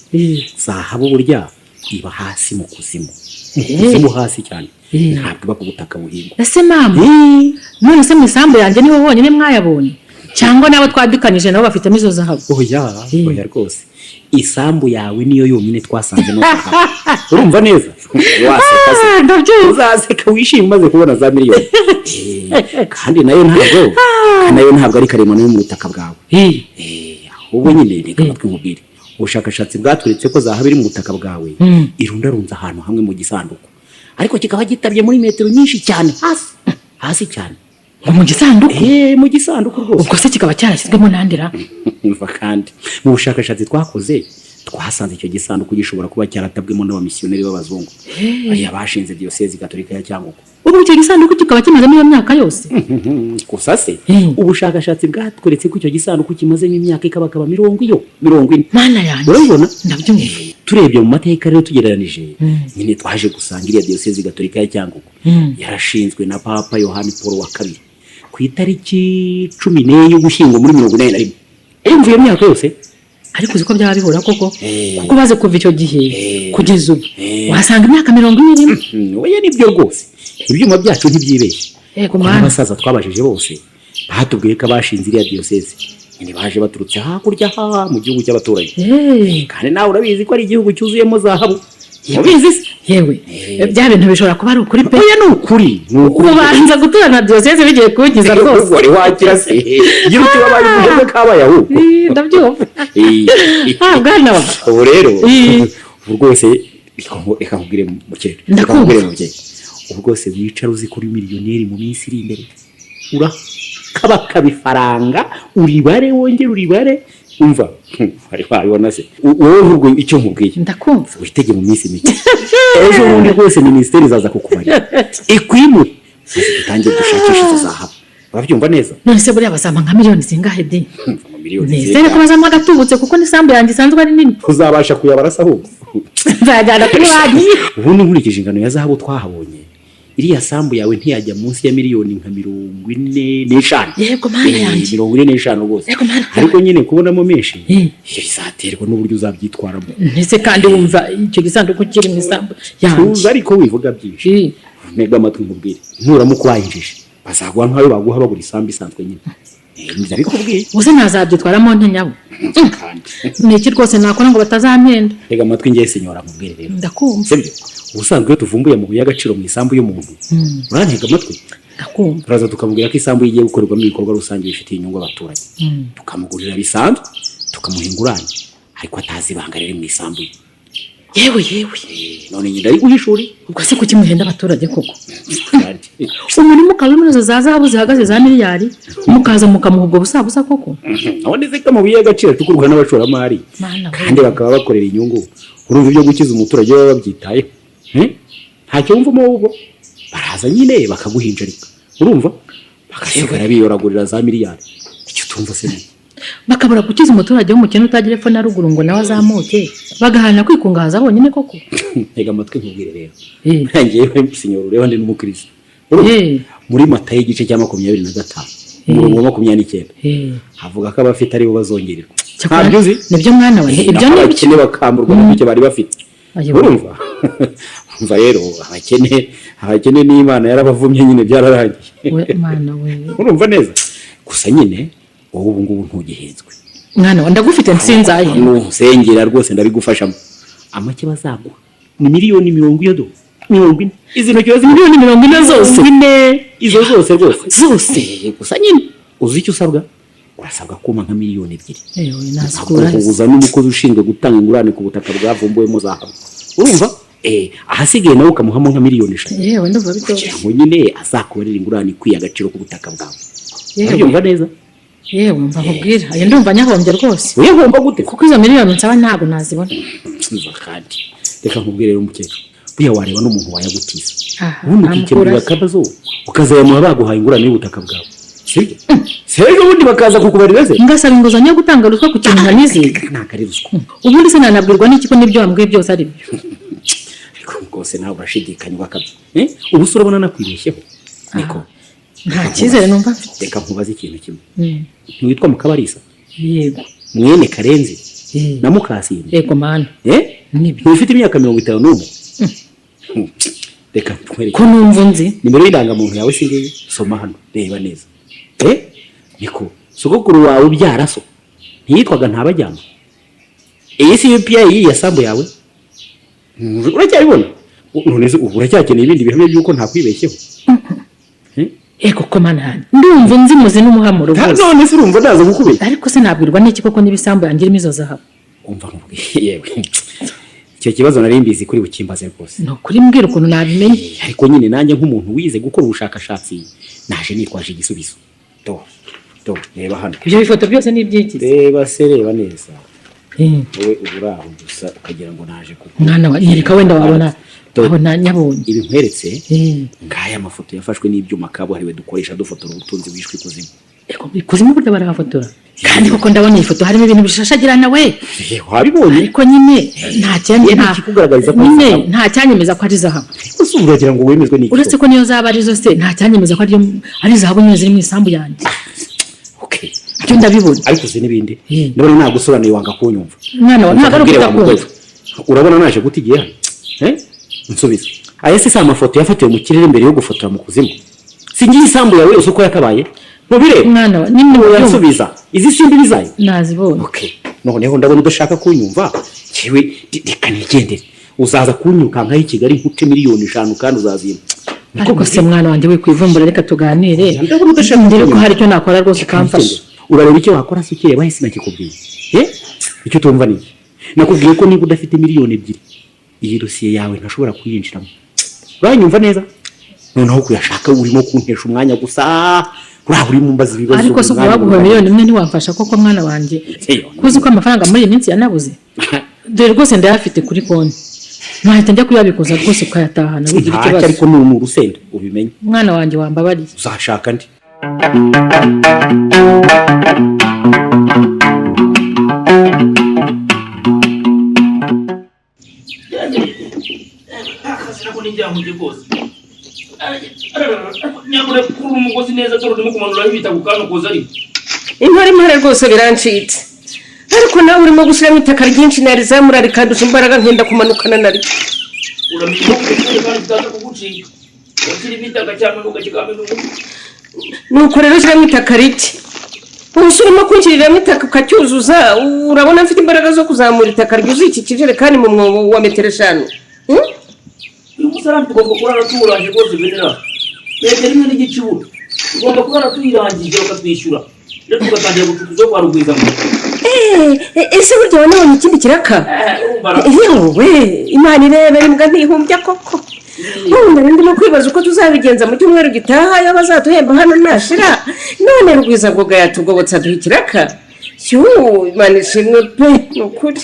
zahabu burya iba hasi mu kuzimu kuzimu hasi cyane ntabwo iba ku butaka buhingwa. Ese mama none se mu isambu yanjye niho honyine mwayabonye cyangwa nabo twadikanije nabo bafitemo izo zahabu? Oya rwose isambu yawe niyo yonyine twasanze no zahabu. Urumva neza? Waseka uzaseka wishimye umaze kubona za miliyoni. Kandi nayo ntabwo ari karemano yo mu butaka bwawe. Ahubwo nyine reka twumubwire ubushakashatsi bwatweretse ko zahabu iri mu butaka bwawe irundarunze ahantu hamwe mu gisanduku ariko kikaba gitabye muri metero nyinshi cyane hasi cyane. Mu gisanduku? Mu gisanduku rwose. Ubwo se kikaba cyarashyizwemo nandira? Umva kandi mu bushakashatsi twakoze twasanze icyo gisanduku gishobora kuba cyaratabwemo n'abamisiyoneri b'abazungu ariya bashinze diocese gatolika ya Cyangugu. Ubu icyo gisanduku kikaba kimazemo iyo myaka yose? Gusa se ubushakashatsi bwatweretse ko icyo gisanduku kimazemo imyaka ikabakaba 40. Mana yanjye urabibona? Ndabyumva. Turebye mu mateka rero tugereranije nyine twaje gusanga iriya diocese gatolika ya Cyangugu yarashinzwe na Papa Yohani Paul wa II ku itariki 14 y'Ugushyingo muri 1941. Mvuye imyaka yose ariko uzi ko byaba bihura koko kuko baze kuva icyo gihe kugeza ubu wasanga imyaka 40 oya nibyo rwose ibyuma byacu ntibyibeshye yego mwana abasaza twabajije bose batubwiye ko abashinze iriya diocese ni baje baturutse hakurya mu gihugu cy'abaturanyi kandi nawe urabizi ko ari igihugu cyuzuyemo zahabu ubizi yewe bya bintu bishobora kuba ari ukuri pe oya ni ukuri ubanza guturana diocese bigiye kugiza rwose wari wakira se gira uti wabaye kugeze kabaye aho ndabyumva bwana wa ubu rero rwose reka nkubwire mukecuru ubu rwose wicara uzi kuri miliyoneri mu minsi iri imbere urakabaka ifaranga uribare wongere uribare umva wari wabibona se wowe urwo icyo nkubwiye ndakumva witege mu minsi mike ejo bundi rwose minisiteri izaza kukubarira ikwimure dutangiye dushakisha izo zahabu urabyumva neza none se buriya bazampa nka miliyoni zingahe de nizere ko bazampa agatubutse kuko n'isambu yanjye isanzwe ari nini uzabasha kuyabara se ahubwo nzajyana kuri wagiye ubundi nkurikije ingano ya zahabu twahabonye iriya sambu yawe ntiyajya munsi ya miliyoni nka 45 yego mana yanjye 45 rwose ariko nyine kubonamo menshi bizaterwa n'uburyo uzabyitwaramo ese kandi wumva icyo gisanduku kiri mu isambu yanjye ariko wivuga byinshi ntega amatwi nkubwire nturamuko wayinjije bazaguha nkayo baguha bagura isambu isanzwe nyine ndabikubwiye uze nazabyitwaramo ntenyabo ni iki rwose nakora ngo batazampenda tega amatwi ngiye senyora nkubwire rero ndakumva sibyo ubusanzwe tuvumbuye mu y'agaciro mu isambu y'umuntu urantega amatwi ndakumva turaza tukamubwira ko isambu igiye gukorerwamo ibikorwa rusange bifitiye inyungu abaturage tukamugurira bisanzwe tukamuha ingurane ariko atazi ibanga riri mu isambu yewe none nyine ari guhishuri ubwo se kuki muhenda abaturage koko umurimo kabimuzo za zahabu zihagaze za miliyari mukaza mukamuha ubwo busabusa koko abone zika mu y'agaciro tukurwa n'abashoramari kandi bakaba bakorera inyungu urumva ibyo gukiza umuturage baba babyitayeho ntacyo wumvamo ubwo baraza nyine bakaguhinjarika urumva bakasigara biyoragurira za miliyari icyo tumva se bakabura gukiza umuturage w'umukene utagira epfo na ruguru ngo nawe azamuke bagahana kwikungahaza bonyine koko ntega amatwi nkubwire rero ntangiye sinyora ureba ndi n'umukristo muri Matayo igice cya 25 umurongo wa 29 havuga ko abafite ari bo bazongererwa ntabyo uzi nibyo mwana we ibyo ni abakene bakamburwa n'icyo bari bafite urumva umva rero abakene n'Imana yarabavumye nyine byararangiye we mwana we urumva neza gusa nyine wowe ubu ngubu ntugihezwe mwana we ndagufite nsinzaye nusengera rwose ndabigufashamo amake bazaguha ni miliyoni 40 izi ntoki wazi miliyoni 40 zose izo zose rwose gusa nyine uzi icyo usabwa urasabwa kuma nka miliyoni 2 nasikura kuguza n'umukozi ushinzwe gutanga ingurane ku butaka bwavumbuwemo zahabu urumva ahasigaye nawe ukamuhamo nka miliyoni 5 yewe ndumva bito ngo nyine azakubarira ingurane ikwiye agaciro ku butaka bwawe urumva neza yewe mva nkubwira ayo ndumva nyahombye rwose uyahomba gute kuko izo miliyoni nsaba ntabwo nazibona kandi reka nkubwire rero umukecuru buya wareba n'umuntu wayagutiza ubundi ukikemurira akabazo ukazayamuha baguhaye ingurane y'ubutaka bwawe sibyo sejo ubundi bakaza kukubarira ze ngasaba inguzanyo yo gutanga ruswa ku kintu nkanizi ntabwo ari ruswa ubundi se nanabwirwa n'iki ko n'ibyo wambwiye byose ari byo ariko rwose nawe urashidikanya wakabye ubu se urabona nakwibeshyeho niko nta cyizere numva reka nkubaze ikintu kimwe ntiwitwa Mukabarisa yego mwene Karenzi na Mukasine yego mana ntufite imyaka 51 reka nkwereke ko numva nzi nimero y'indangamuntu yawe singiye soma hano reba neza niko sogokuru wawe ubyaraso ntiyitwaga Ntabajyama iyi si UPI ya sambu yawe uracyabibona none ubu uracyakeneye ibindi bihamye by'uko ntakwibeshyeho eko ko mana ndumva nzi muzi n'umuhamuro rwose none se urumva ndaza gukubita ariko se nabwirwa n'iki koko n'ibisambu yangira imizo zahabu umva nkubwiye yewe icyo kibazo nari mbizi kuri bukimbaze rwose no kuri mbwira ukuntu nabimenye ariko nyine nanjye nk'umuntu wize gukora ubushakashatsi naje nitwaje igisubizo do reba hano ibyo bifoto byose ni iby'ikizi reba neza wowe uburaho gusa ukagira ngo naje kuko mwana wa nyereka wenda wabona nyabonye ibi nkweretse ngaya amafoto yafashwe n'ibyuma kabuhariwe dukoresha dufotora ubutunzi bwishwe ikuzimu ikuzimu burya barahafotora kandi koko ndabona iyi foto harimo ibintu bishashagirana we wabibonye ariko nyine nta cyanyemeza ko ari zahabu ariko se uragira ngo wemezwe n'iki uretse ko niyo zaba ari zo se nta cyanyemeza ko ari zahabu nyine ziri mu isambu yanjye ibyo ndabibona ariko uzi n'ibindi ndabona nagusobanuye wanga kunyumva mwana wa ntabwo ari ukudakumva urabona naje guta igihe nsubiza aya si amafoto yafatiwe mu kirere mbere yo gufotora mu kuzimu singiye isambu yawe yose uko yakabaye mubire mwana wa nini yansubiza izi simbi bizaye nazibonye okay noneho ndabona udashaka kunyumva cyewe reka nigendere uzaza kunyuka nkaho i Kigali nkute miliyoni 5 kandi uzazima ariko se mwana wanjye we kwivumbura reka tuganire ndire ko hari icyo nakora rwose kamfasha urareba icyo wakora se kireba hese nakikubwiye icyo tumva ni nakubwiye ko niba udafite miliyoni 2 iyi dosiye yawe ntashobora kuyinjiramo uranyumva neza noneho kuyashaka urimo kuntesha umwanya gusa uri mu mbazi bibazo ariko se kubaguha miliyoni 1 ntiwamfasha koko mwana wanjye kuzi ko amafaranga muri iyi minsi yanabuze dore rwose ndayafite kuri konti ntahita njya kuyabikuza rwose ukayatahana wigira ikibazo ariko ni urusenda ubimenye mwana wanjye wambabariye uzashaka ndi impare rwose birancitse ariko nawe urimo gushyiramo itaka ryinshi narizamura rikandusha imbaraga nkenda kumanukana naryo nuko rero ushyiramo itaka rike ubuse urimo kunshyiriramo itaka ukacyuzuza urabona mfite imbaraga zo kuzamura itaka ryuzuye iki kijerekani mu mwobo wa 5 metero uyu musarani tugomba kurara tuwurangije rwose benera metero 1 n'igice tugomba kurara tuyirangije bakatwishyura rero tugatangira gucukuza kwa Rugwizangoga ese burya wanabonye ikindi kiraka yewe imana irebera imbwa ntihumbya koko ndimo kwibaza uko tuzabigenza mu cyumweru gitaha iyo bazaduhemba hano nashira none Rugwizangoga yatugobotsa duha ikiraka imana ishimwe pe ni ukuri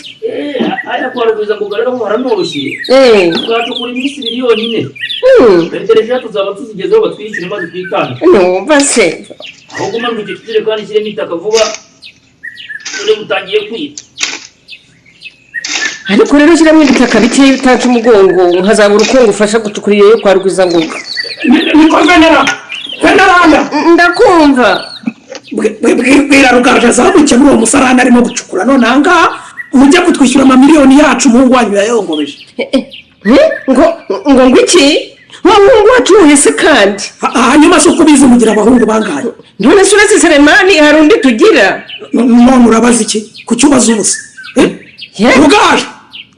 aya kwa Rugwizangoga rero haranoroshye twacukura iminsi 2 yonyine metero tuzaba tuzigezeho batwishyure maze twitanga numva se ahubwo mpamvu icyo kijerekani kirimo itaka vuba uri mutangiye kwita ariko rero shyiramo itaka bikeya bitaca umugongo nkazabura uko ngufasha gucukura iyo kwa Rugwizangoga niko venera ndakumva bwira Rugaju azamuke muri uwo musarani arimo gucukura none ahangaha mujya kutwishyura amamiliyoni yacu umuhungu wanyu yayongobeje ngo iki umuhungu wacu wese kandi hanyuma se uko bizi mugira abahungu bangahe none se uretse Selemani hari undi tugira none urabaza iki kucyubaza ubusa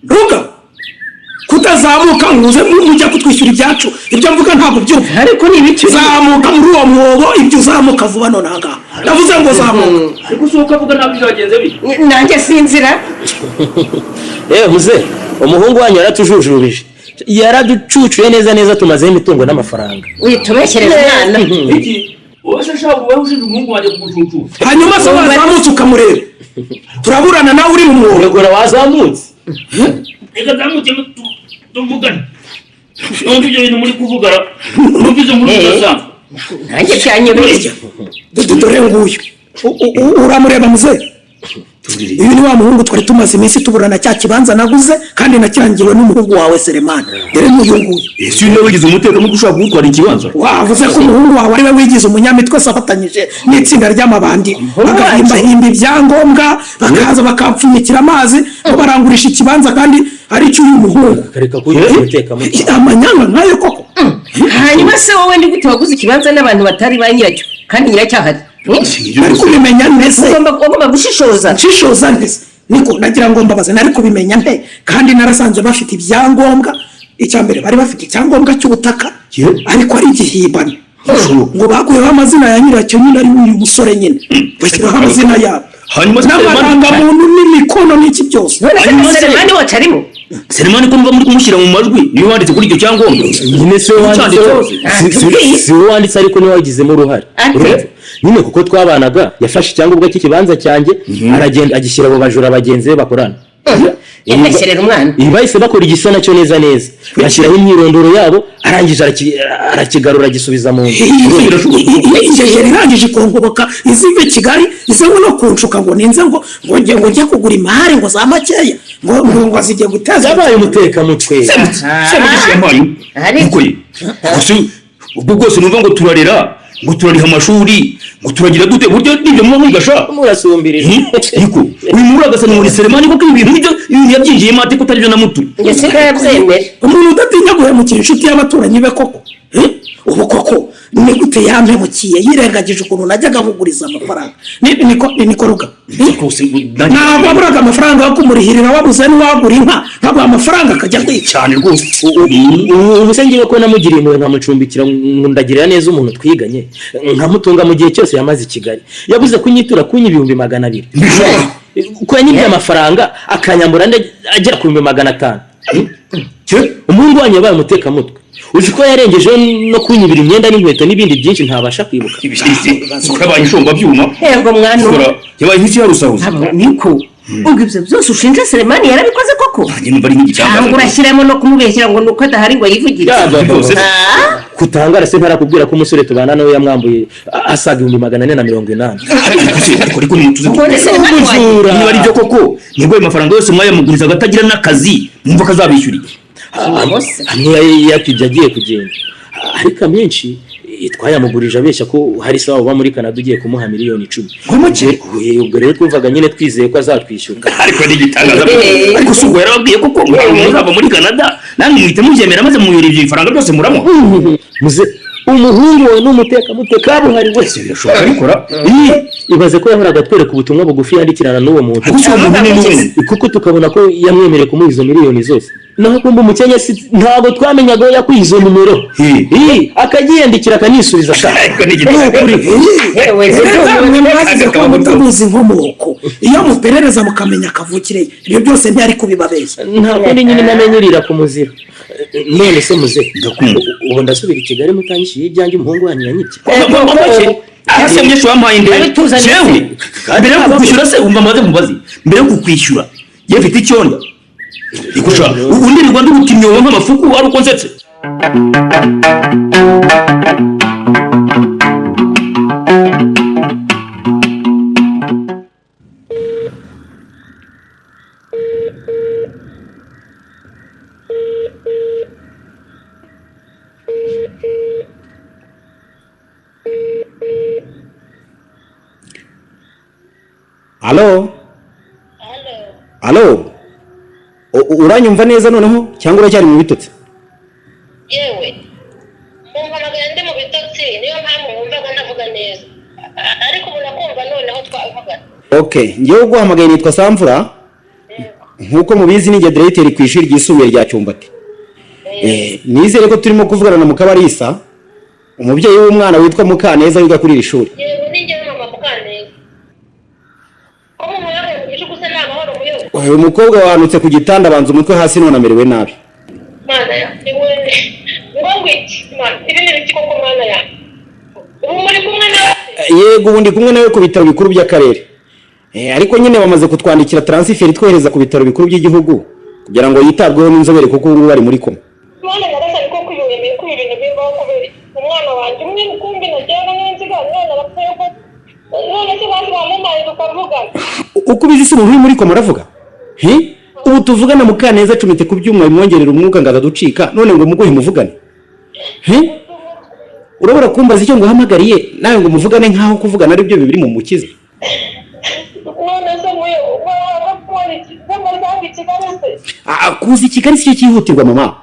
Ruga kutazamuka nguze mujya kutwishyura ibyacu ibyo mvuga ntabwo byumva ariko ni ibiki zamuka muri uwo mwobo ibyo uzamuka vuba none ahangaha ndavuze ngo zamuka ariko usohoka avuga ntabwo byagenze bite nanjye sinzira muze umuhungu wanyu yaratujujubije yaraducucuye neza tumazeho imitungo n'amafaranga witubeshereza umwana iki wowe shasha wowe ujije umuhungu wanjye kugucucu hanyuma se wazamutse ukamureba turaburana nawe uri mu mwobo yegora wazamutse reka zamuke tuvugane none ibyo bintu muri kuvugara numvise muri kuzaza nanjye cyanyobeye dore nguyu uramureba muze uyu ni wa muhungu twari tumaze iminsi tuburana cya kibanza naguze kandi nakirangiwe n'umuhungu wawe Selemani dore n'uyu nguyu ese uyu niwe wigize umutekano ko ushaka gutwara ikibanza wavuze ko umuhungu wawe ari we wigize umunyamitwe afatanyije n'itsinda ry'amabandi bagahimba ibyangombwa bakaza bakampfunyikira amazi ngo barangurisha ikibanza kandi ari cyo uyu muhungu amanyanga nkayo koko hanyuma se wowe ni gute waguze ikibanza n'abantu batari ba nyiracyo kandi nyiracyahari nari kubimenya ntese ugomba gushishoza ntese niko nagira ngo mbabaze nari kubimenya nte kandi narasanze bafite ibyangombwa icya mbere bari bafite icyangombwa cy'ubutaka ariko ari igihimbano ngo bakuyeho amazina ya nyiracyo nyine ari uyu musore nyine bashyiraho amazina yabo n'amarangamuntu n'imikono n'iki byose Selemani wacu arimo Selemani ko mva muri kumushyira mu majwi niwe wanditse kuri icyo cyangombwa nyine si we wanditse ariko niwe wagizemo uruhare nyine kuko twabanaga yafashe icyangombwa cy'ikibanza cyanjye aragenda agishyira abo bajura bagenzi be bakorana yagashyirera umwana bahise bakora igisa nacyo neza bashyiraho imyirondoro yabo arangije arakigarura agisubiza mu nzu irangije ikongoboka izive Kigali izewe no kunshuka ngo ninze ngo njye kugura imari ngo za makeya ngo zijye guteza yabaye umutekamutwe ariko ubwo bwose numva ngo turarera ngo turariha amashuri ngo turagira dute buryo nibyo muba mwigasha murasumbirije ariko uyu muri agasana muri Selemani kuko ibintu yabyinjiye mate ko atari byo namuturi ngese yabyemera umuntu udatinya guhemukira inshuti y'abaturanyi be koko ubu koko ni gute yampemukiye yirengagije ukuntu najyaga muguriza amafaranga niko ruga ntabwo aburaga amafaranga yo kumurihirira wabuze n'uwagura inka ntabwo amafaranga akajya kwica cyane rwose ubu se ngiye ko namugiriye impuhwe nkamucumbikira ndagirira neza umuntu twiganye nkamutunga mu gihe cyose yamaze i Kigali yabuze kunyitura kunya 200,000 ko yanyibye amafaranga akanyambura agera ku 500 umuhungu wanyu yabaye umutekamutwe uzi ko yarengejeho no kunyibira imyenda n'inkweto n'ibindi byinshi ntabasha kwibuka ukabaye ishomba byuma yego mwana yabaye nk'iki yarusahuza niko ubwo ibyo byose ushinja Selemani yarabikoze koko nimba ari nk'igitangaza cyangwa urashyiramo no kumubeshyira ngo nuko adahari ngo yivugire kutangara se ntarakubwira ko umusore tubana nawe yamwambuye asaga 480. ariko nimutuze niba ari byo koko nibwo ayo mafaranga yose mwayamuguriza agatagira n'akazi mwumva kazabishyuriye amwe yakibye agiye kugenda ariko amenshi twayamugurije abeshya ko hari sawa uba muri Canada ugiye kumuha 10,000,000 ubwo rero twumvaga nyine twizeye ko azatwishyura ariko n'igitangaza ariko se ubwo yarababwiye koko muzava muri Canada namwe muhite mubyemera maze muyora ibyo bifaranga byose muramo muze umuhungu we n'umutekamutwe buhari wese birashobora bikora ibaze ko yahoraga atwereka ubutumwa bugufi yandikirana n'uwo muntu kuko tukabona ko yamwemereye kumuha izo miliyoni zose naho kumba umukenya ntabwo twamenyaga ko yakwiye izo numero akagiyandikira akanisubiza ariko n'igitangaza mutabuzi inkomoko iyo muperereza mukamenya akavukire ibyo byose ntiyari kubibabeshya ntabwo ndi nyine namenyerira ku muzira none se muze ubu ndasubira i Kigali mutanyishyuye ibyanjye umuhungu wanyu yanyibye ase myinshi wampaye indero jewe mbere yo kukwishyura se umva maze mubazi mbere yo kukwishyura yefite icyonda ikusha ubundi ni Rwanda ubutimyo nk'amafuku ari uko nsetse Halo uranyumva neza noneho cyangwa uracyari mu bitotsi yewe mumvanaga ndi mu bitotsi niyo mpamvu mwumvaga ntavuga neza ariko ubu nakumva noneho twavugana okay ngewe guhamagaye nitwa Samvura nkuko mubizi ni directeur ku ishuri ryisumbuye rya Cyumbati nizere ko turimo kuvugana na Mukabarisa umubyeyi w'umwana witwa Mukaneza wiga kuri iri shuri yego ninjye mama Mukaneza uyu mukobwa wanutse ku gitanda abanza umutwe hasi none amerewe nabi mana ya niwe ngo iki mana ibi ni iki koko mana ya ubu muri kumwe nawe yego ubundi kumwe nawe ku bitaro bikuru by'akarere ariko nyine bamaze kutwandikira transfer twohereza ku bitaro bikuru by'igihugu kugira ngo yitabweho n'inzobere kuko ubu bari muri koma mana yarasari ko kuyemeye ko ibintu bibaho kubera umwana wanjye umwe kumbi najyana n'inziga umwana bapfuye ko none se bandi bamumaye tukavugana uko ubizi se umuntu uri muri koma aravuga ubu tuvugana Mukaneza acumite ku byuma bimwongerera umwuka ngo azaducika none ngo muguhe muvugane urabura kumbaza icyo ngo uhamagariye nawe ngo muvugane nkaho kuvugana ari byo bibiri mu mukiza kuza i Kigali si cyo cyihutirwa mama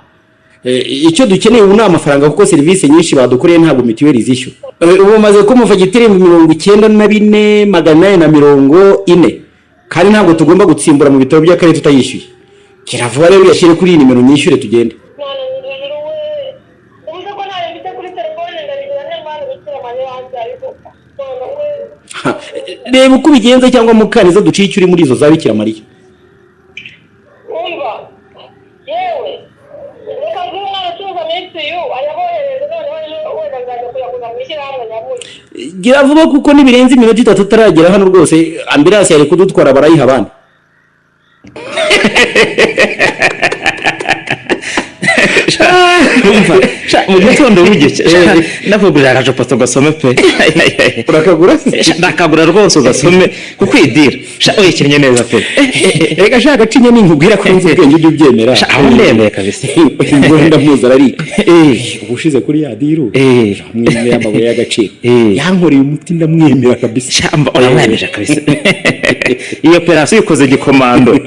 icyo dukeneye ubu ni amafaranga kuko serivisi nyinshi badukoreye ntabwo mituweli zishyura ubu maze ko muvagitire 94,840 kandi ntabwo tugomba gutsimbura mu bitaro by'akarere tutayishyuye kiravuba rero yashyire kuri iyi nimero nyishyure tugende reba uko ubigenza cyangwa Mukaneza duciye icyo uri muri izo za Bikira Mariya gira vuba kuko nibirenze iminota 3 ataragera hano rwose ambulance yari kudutwara barayiha abandi mu gitondo wigeke navugurira agacupa tugasome pe urakagura ndakagura rwose ugasome kukwidira oye kinnye neza pe reka shaka cinye ninkubwira ko nzi ubwenge ujye ubyemera aho ndemeye kabisa ngenda muza ariko ubushize kuri yadiru mwemeye amabuye y'agaciro yankoreye umuti ndamwemera kabisa shamba oramwemeje kabisa iyo operation ikoze gikomando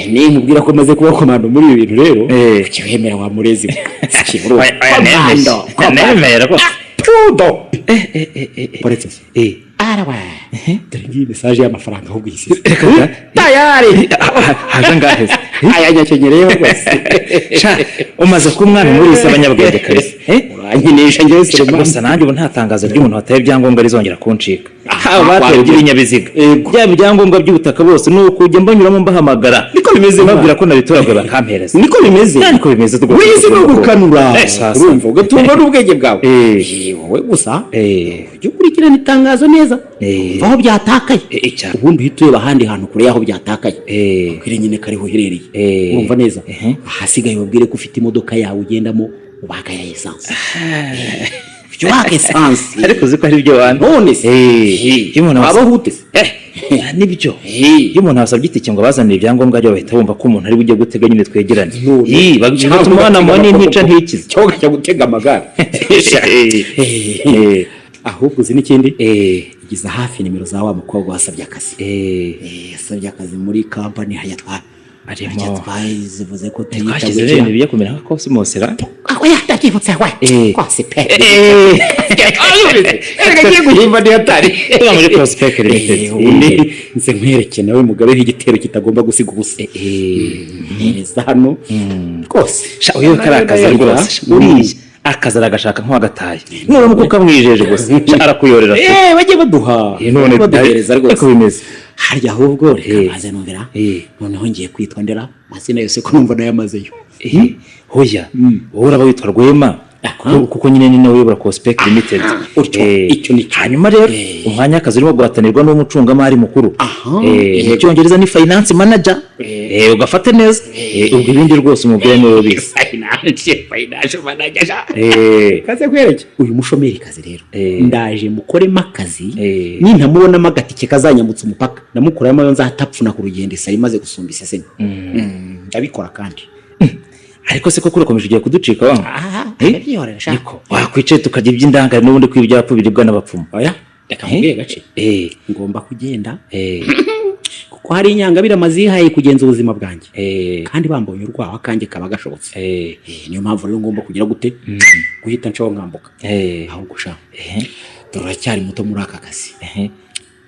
ninkubwira ko maze kuba komando muri ibi bintu rero ukihemera wa murezi nemera ko tudo poretse arawa dore ngiyi message y'amafaranga ahubwo yisize tayari haje ngahe ayanyakenyereye rwose umaze ku mwana muri isi abanyabwenge kabisa uranyinisha ngewe Selemani gusa nanjye ubu nta tangazo ry'umuntu wataye ibyangombwa rizongera kuncika bateye ibinyabiziga bya byangombwa by'ubutaka bose nuko ujya mbanyuramo mbahamagara niko bimeze babwira ko nabitoragwe bakampereza niko bimeze wize no gukanura urumva ugatunga n'ubwenge bwawe wowe gusa ujye ukurikirana itangazo neza aho byatakaye ubundi uhita ureba ahandi hantu kure y'aho byatakaye kwire nyine kariho uherereye urumva neza ahasigaye babwire ko ufite imodoka yawe ugendamo ubaka ya essence waka essence ariko ziko ari byo wana none se y'umuntu abahute nibyo iyo umuntu asabye itike ngo bazanire ibyangombwa byo bahita bumva ko umuntu ari bujye gutega nyine twegerane bagituma umwana mubone ntica ntikize cyoga cyo gutega amagare ahubwo uzi n'ikindi igiza hafi nimero za wa mukobwa wasabye akazi yasabye akazi muri company hayatwara zivuze ko tuyitabuye ibintu bijya kumera nka Cosmos ra aho yatakivutse we Cosmos ngiye guhimba ndi hatari tuba muri Cosmos limited nse nkwereke nawe mugabe igitero kitagomba gusiga ubusa neza hano rwose uyo karakaza rwose uriye akaza aragashaka nk'uwagataye none nuko kamwijeje gusa arakuyorera bajye baduha none baduhereza rwose bimeze harya ahubwo reka baze numvira noneho ngiye kwitwa ndera mazina yose ko numva nayamazeyo hoya wowe uraba witwa Rwema kuko nyine ni nawe uyobora Cosmos limited icyo ni hanyuma rero umwanya akazi urimo guhatanirwa n'umucungamari mukuru icyongereza ni finance manager ugafate neza ubwo ibindi rwose umubwire niwe ubizi finance manager kaze kwereke uyu mushomeri kazi rero ndaje mukoremo akazi nintamubonamo agatike kazanyambutsa umupaka namukoramo yo nzatapfuna ku rugendo isa imaze gusumba iseseme ndabikora kandi ariko se koko urakomeje ugiye kuducika wa byihorera shaka niko wakwicaye tukajya iby'indangare n'ubundi kw'ibyapa biribwa n'abapfumu oya reka mubwire gace ngomba kugenda kuko hari inyangabire amazihaye kugenza ubuzima bwanjye kandi bambonye urwaho akanjye kaba gashobotse niyo mpamvu rero ngomba kugira gute guhita nshaho nkambuka ahubwo sha turacyari muto muri aka kazi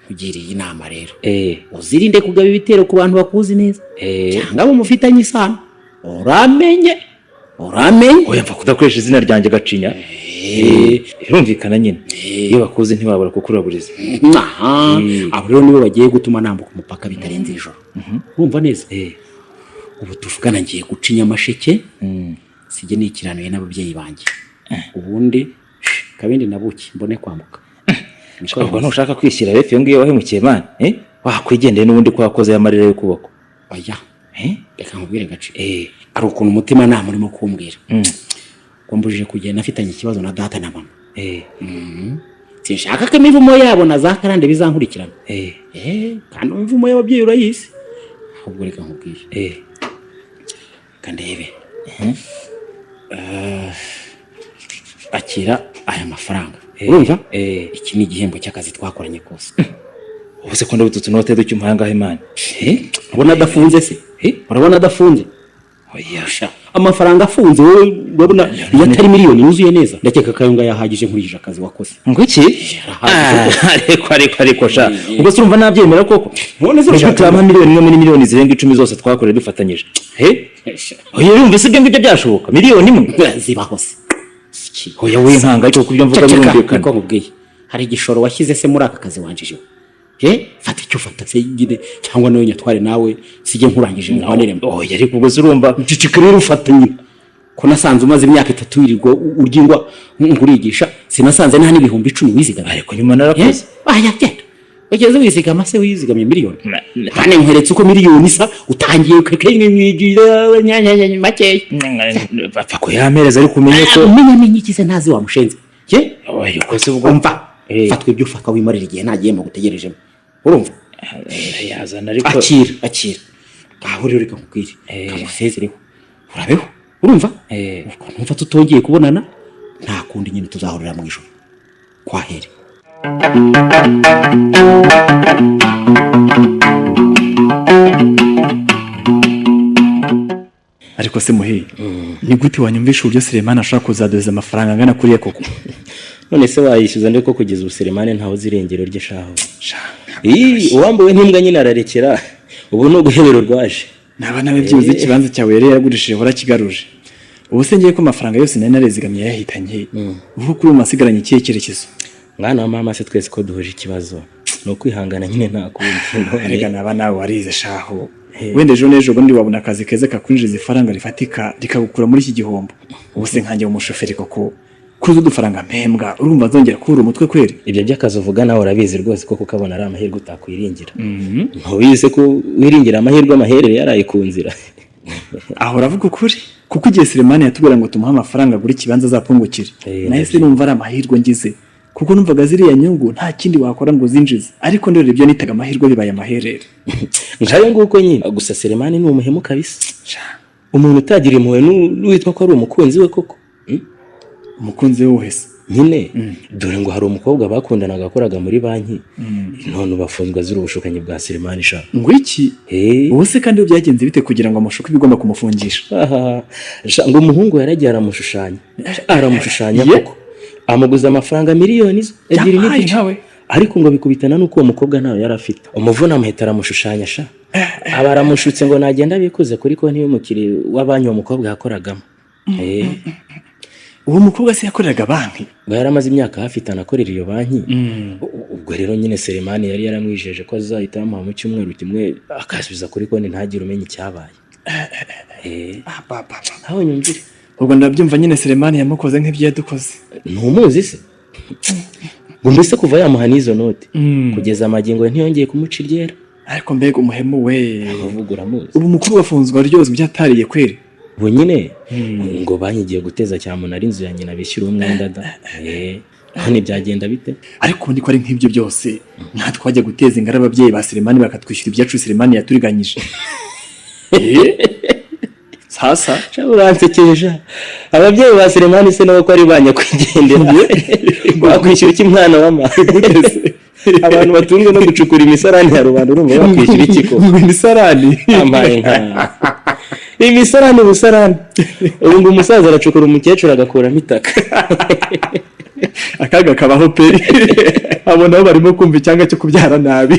kugiriye inama rero uzirinde kugaba ibitero ku bantu bakuzi neza cyangwa abo mufitanye isano uramenye oya mfa kudakoresha izina ryanjye gacinya birumvikana nyine iyo bakuzi ntibabura kukuraburiza abo rero nibo bagiye gutuma nambuka umupaka bitarenze ijoro urumva neza ubu tuvugana ngiye guca inyamasheke sijye nikiranuye n'ababyeyi banjye ubundi kabindi nabuki mbone kwambuka ubwo ntushaka kwishyira refe ngiyo wahemukiye man wakwigendeye n'ubundi ko wakoze y'amarira y'ukuboko oya reka nkubwire gace ari ukuntu umutima nta murimo kumbwira ko mbujije kugenda afitanye ikibazo na data na mama sinshaka ko imivumo yabo na za karande bizankurikirana kandi imivumo y'ababyeyi urayizi ahubwo reka nkubwire kandebe akira aya mafaranga urumva iki ni igihembo cy'akazi twakoranye kose ubuse ko ndabututse note ducyumpa ngahe man urabona adafunze se urabona adafunze oyasha amafaranga afunze wowe urabona iyo atari miliyoni yuzuye neza ndakeka kayonga yahagije nkurije akazi wakoze ngo iki ariko sha ubwo se urumva nabyemera koko none se ushaka miliyoni imwe muri miliyoni zirenga 10 zose twakoreye dufatanyije oya urumva se ibyo byashoboka miliyoni imwe zibaho se oya winkanga ariko kubyo mvuga birumvikana ko nkubwiye hari igishoro washyize se muri aka kazi wanjije fata icyo ufata se gide cyangwa nawe nyatware nawe sije nkurangije mwanere oya ariko ubwo urumva ncicikirira ufatanye ko nasanze umaze imyaka 3 wirirwa uryingwa nkurigisha sinasanze nta n'ibihumbi 10 wizigamye ariko nyuma narakoze aya genda ugeze wizigama se wizigamye miliyoni kandi nkweretse uko miliyoni isa utangiye kekemwigira nyanya makeya bapfa kuyamereza ariko umenye ko umenye ikize ntazi wamushenze ye uko se ubwo mva fatwa ibyo ufaka wimarira igihe nta gihembo gutegerejemo urumva yazana ariko akira gaho rero reka nkubwire kamusezereho urabeho urumva numva tutongeye kubonana nta kundi nyine tuzahurira mu ijoro kwahere ariko se muhe ni gute wanyumvisha uburyo Selemani ashaka kuzadoza amafaranga angana kuriya koko none se wayishyuza ndeko kugeza ubu Selemani ntaho zirengero rye shaho uwambuwe n'imbwa nyine ararekera ubu no guhebero rwaje nabana byibuze ikibanza cyawe yari yaragurishije hora kigaruje ubu se ngiye ko amafaranga yose nari narezigamye yahitanye ubu kuri umasigaranye ikihe cyerekezo mwana wa mama se twese ko duhuje ikibazo no kwihangana nyine nta kundi rega naba nawe warize shaho wende ejo n'ejo bundi wabona akazi keza kakwinjiriza ifaranga rifatika rikagukura muri iki gihombo ubu se nkanjye umushoferi koko kuzo dufaranga mpembwa urumva nzongera kubura umutwe kweri ibyo by'akazi uvuga nawe urabizi rwose ko kukabona ari amahirwe utakwiringira ntubizi ko wiringira amahirwe amaherere yaraye ku nzira aho uravuga ukuri kuko igihe Selemani yatubwira ngo tumuhe amafaranga agura ikibanza azapfungukire nahise numva ari amahirwe ngize kuko numvaga ziriya nyungu nta kindi wakora ngo zinjize ariko ndore ibyo nitaga amahirwe bibaye amaherere nkayo nguko nyine gusa Selemani ni umuhemu kabisa umuntu utagira impuhwe n'uwitwa ko ari umukunzi we koko umukunzi we wese nyine dore ngo hari umukobwa bakundanaga akoraga muri banki none bafunzwe azira ubushukanyi bwa Selemani sha ngo iki ubu se kandi byagenze bite kugira ngo amushuke bigomba kumufungisha ngo umuhungu yaragiye aramushushanya koko amuguza amafaranga miliyoni ebyiri n'igice ariko ngo bikubitana nuko uwo mukobwa nawe yarafite umuvuna amuhita aramushushanya sha aba aramushutse ngo nagenda bikuze kuri konti y'umukiri wa banki uwo mukobwa yakoragamo uwo mukobwa se yakoreraga banki ngo yaramaze imyaka hafi 5 akorera iyo banki ubwo rero nyine Selemani yari yaramwijeje ko azahita amuha mu cyumweru kimwe akasubiza kuri konti ntagire umenye icyabaye aho nyumvire ubwo ndabyumva nyine Selemani yamukoze nk'ibyo yadukoze ntumuzi se ngo mbese kuva yamuha n'izo note kugeza amagingo ntiyongeye kumuca iryera ariko mbega umuhemu we uvugura muzi ubu mukuru wafunzwe ryose byatariye kweri ubu nyine ngo banyigiye guteza cyamuntu ari inzu ya nyina bishyura umwenda da none byagenda bite ariko ndiko ari nk'ibyo byose natwe twajya guteza ingara ababyeyi ba Selemani bakatwishyura ibyacu Selemani yaturiganyije sasa uransekeje ababyeyi ba Selemani se nabo ko ari banyakwigendera bakwishyura iki mwana w'amahugutese abantu batunzwe no gucukura imisarani ya rubanda urumva bakwishyura iki ko imisarani amaye nka imisarani busarani ubu ngo umusaza aracukura umukecuru agakuramo itaka akaga kabaho pe abona aho barimo kumva icyanga cyo kubyara nabi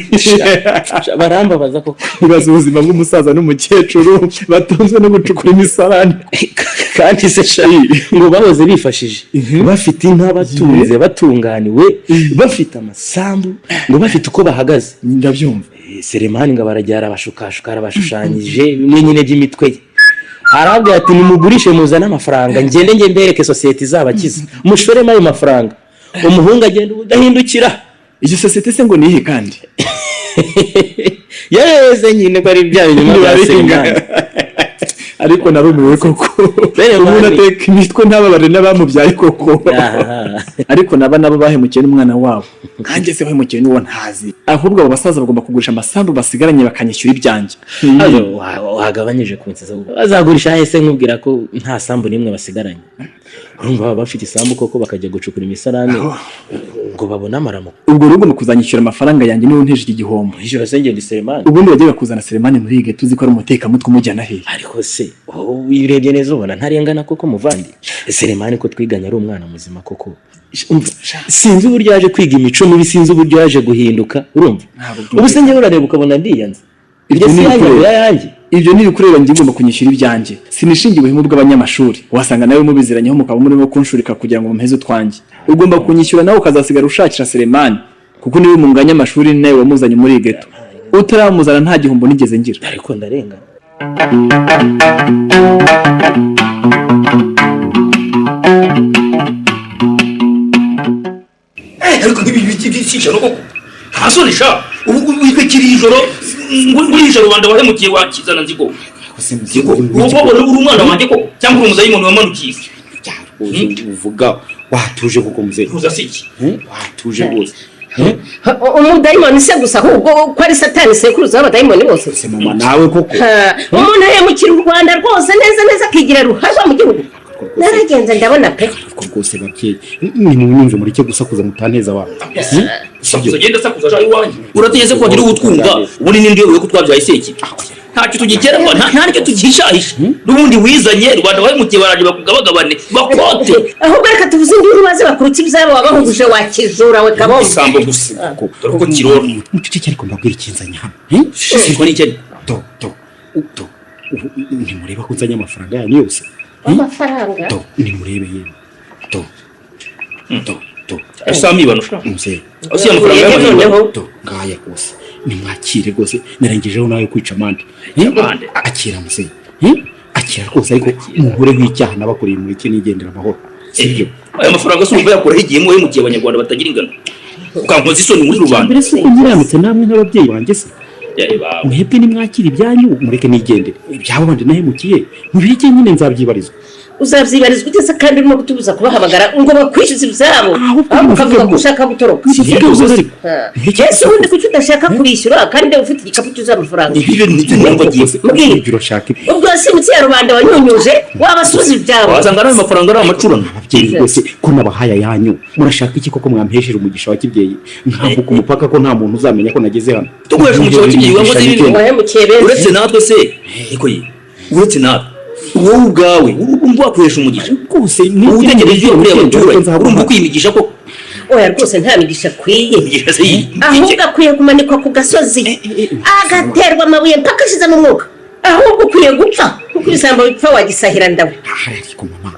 barambabaza koko ibaza ubuzima bw'umusaza n'umukecuru batunzwe no gucukura imisarani kandi se shayi ngo bahoze bifashije bafite inka batunze batunganiwe bafite amasambu ngo bafite uko bahagaze ndabyumva Selemani ngo barajyara abashukashuka arabashushanyije bimwe nyine by'imitwe ye arabwira ati nimugurishe muzana amafaranga ngende mbereke societe izabakiza mushoremo ayo mafaranga umuhungu agenda udahindukira iyo societe se ngo nihe kandi yareze nyine ko ari bya binyuma bya Selemani ariko narumiwe koko umuntu ateka imitwe ntababare n'abamubyaye koko ariko nabo bahemukiye n'umwana wabo kanjye se bahemukiye n'uwo ntazi ahubwo abo basaza bagomba kugurisha amasambu basigaranye bakanyishyura ibyanjye wagabanyije kunsiza bazagurisha hese nkubwira ko nta sambu nimwe basigaranye urumva baba bafite isambu koko bakajya gucukura imisarani ngo babone amaramo ubwo rugo mukuzanyishyura amafaranga yanjye niwe nteje iki gihombo ijoro se ngende Selemani ubundi bajyaga kuzana Selemani muri ige tuzi ko ari umutekamutwe umujyana he ariko se urebye neza ubona ntarengana koko muvandi Selemani ko twiganya ari umwana muzima koko sinzi uburyo yaje kwiga imico mibi sinzi uburyo yaje guhinduka urumva ubu se njye urareba ukabona ndiyanze ibyo si yanjye ibyo ni bikureba njye ngomba kunyishyura ibyanjye sinishingiwe mu bw'abanyamashuri wasanga nawe mubiziranyeho mukaba murimo kunshurika kugira ngo mumpeze utwanjye ugomba kunyishyura nawe ukazasigara ushakira Selemani kuko niwe munganya amashuri nawe wamuzanye muri geto utaramuzana nta gihombo nigeze ngira ariko ndarenga ariko nibiki byishano koko hasonisha ubu wikekiri ijoro ngurisha rubanda wahemukiye wakizana nzigo ubu uri umwana wanjye ko cyangwa uri umudayimoni wamanukiye uvuga watuje kuko muzee uza siki watuje rwose umudayimoni se gusa ahubwo ko ari satani sekuruza w'abadayimoni bose se mama nawe koko umuntu yahemukira u Rwanda rwose neza akigira ruhajwa mu gihugu naragenze ndabona pe rwose babyeyi ni mu nyumve muri cyo gusakuza mutaneza wa sakuza genda sakuza aje iwanjye urategeze ko agira ubutwumva ubundi nindi yo kutwabyaye seki ntacyo tugikera ngo nta nicyo tugishahisha n'ubundi wizanye Rwanda wahemukiye baraje bakugabagabane bakote ahubwo reka tuvuze indi rubaze bakuruki byabo wabahuguje wakizura we kabomba isambo gusa ko kiroro mutuce cyari ko mbabwira ikinzanya hano siko ni cyari to ni mureba ko nzanya amafaranga yanyu yose amafaranga to ni murebe yewe to asami banusha muzee asiya amafaranga y'abantu to ngaya kose nimwakire rwose narengejeho nawe kwica amande akira muzee akira rwose ariko muhure nk'icyaha nabakoreye muri cyo nigendera amahoro sibyo aya mafaranga se umva yakora higiyemo we mugiye abanyarwanda batagira ingano ukankoza isoni muri rubanda mbere se nyiramutse namwe nk'ababyeyi banjye se mwebwe nimwakira ibyanyu mureke nigendere ibyabo bandi nahemukiye mubireke nyine nzabyibarizwa uzabyibarizwa ugeze kandi urimo gutubuza kubahamagara ngo bakwishyuze ibyabo aho ukavuga ko ushaka gutoroka ese ubundi kuki udashaka kubishyura kandi ufite igikapu cyuzuye amafaranga ubwo wasimutse ya rubanda wanyunyuje wabasubiza ibyabo wasanga n'ayo mafaranga ari amacurano ababyeyi rwose ko nabahaye ayanyu murashaka iki koko mwampesheje umugisha wa kibyeyi nkambuka umupaka ko nta muntu uzamenya ko nageze hano tuguhesha umugisha wa kibyeyi wakoze ibintu uretse natwe se niko ye uretse natwe wowe ubwawe urumva wakoresha umugisha rwose utegereje iyo muri abaturage urumva kwimigisha ko oya rwose nta migisha akwiye ahubwo akwiye kumanikwa ku gasozi agaterwa amabuye mpaka ashize n'umwuka ahubwo ukwiye gupfa kuko isambo bipfa wagisahira ndawe ariko mama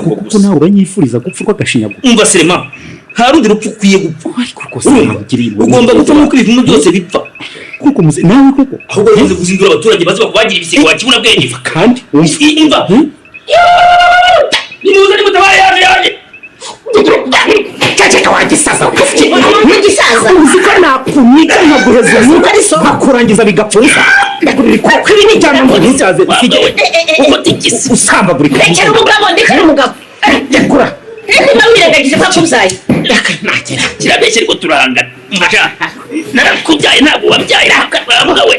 kuko nawe uranyifuriza gupfa rw'agashinyaguro umva Selema nta rundi rupfu ukwiye gupfa ariko rwose ugomba gupfa nk'uko ibivumu byose bipfa kuko muze nawe koko ahubwo uzi kuzindura abaturage bazi bakubagira ibisigo wakibona bwenge kandi imva nimuze nimutabaye yaje caceka wagisaza wagisaza uziko nakunika nkaguheza umwuka nkakurangiza bigapfuza kuko ibi ni cyane ngo ntizaze usamba buri rekera umugabo rekura niba wirengagije ko akubyaye kirabeshye ariko turahangana narakubyaye ntabwo wabyaye ntabwo we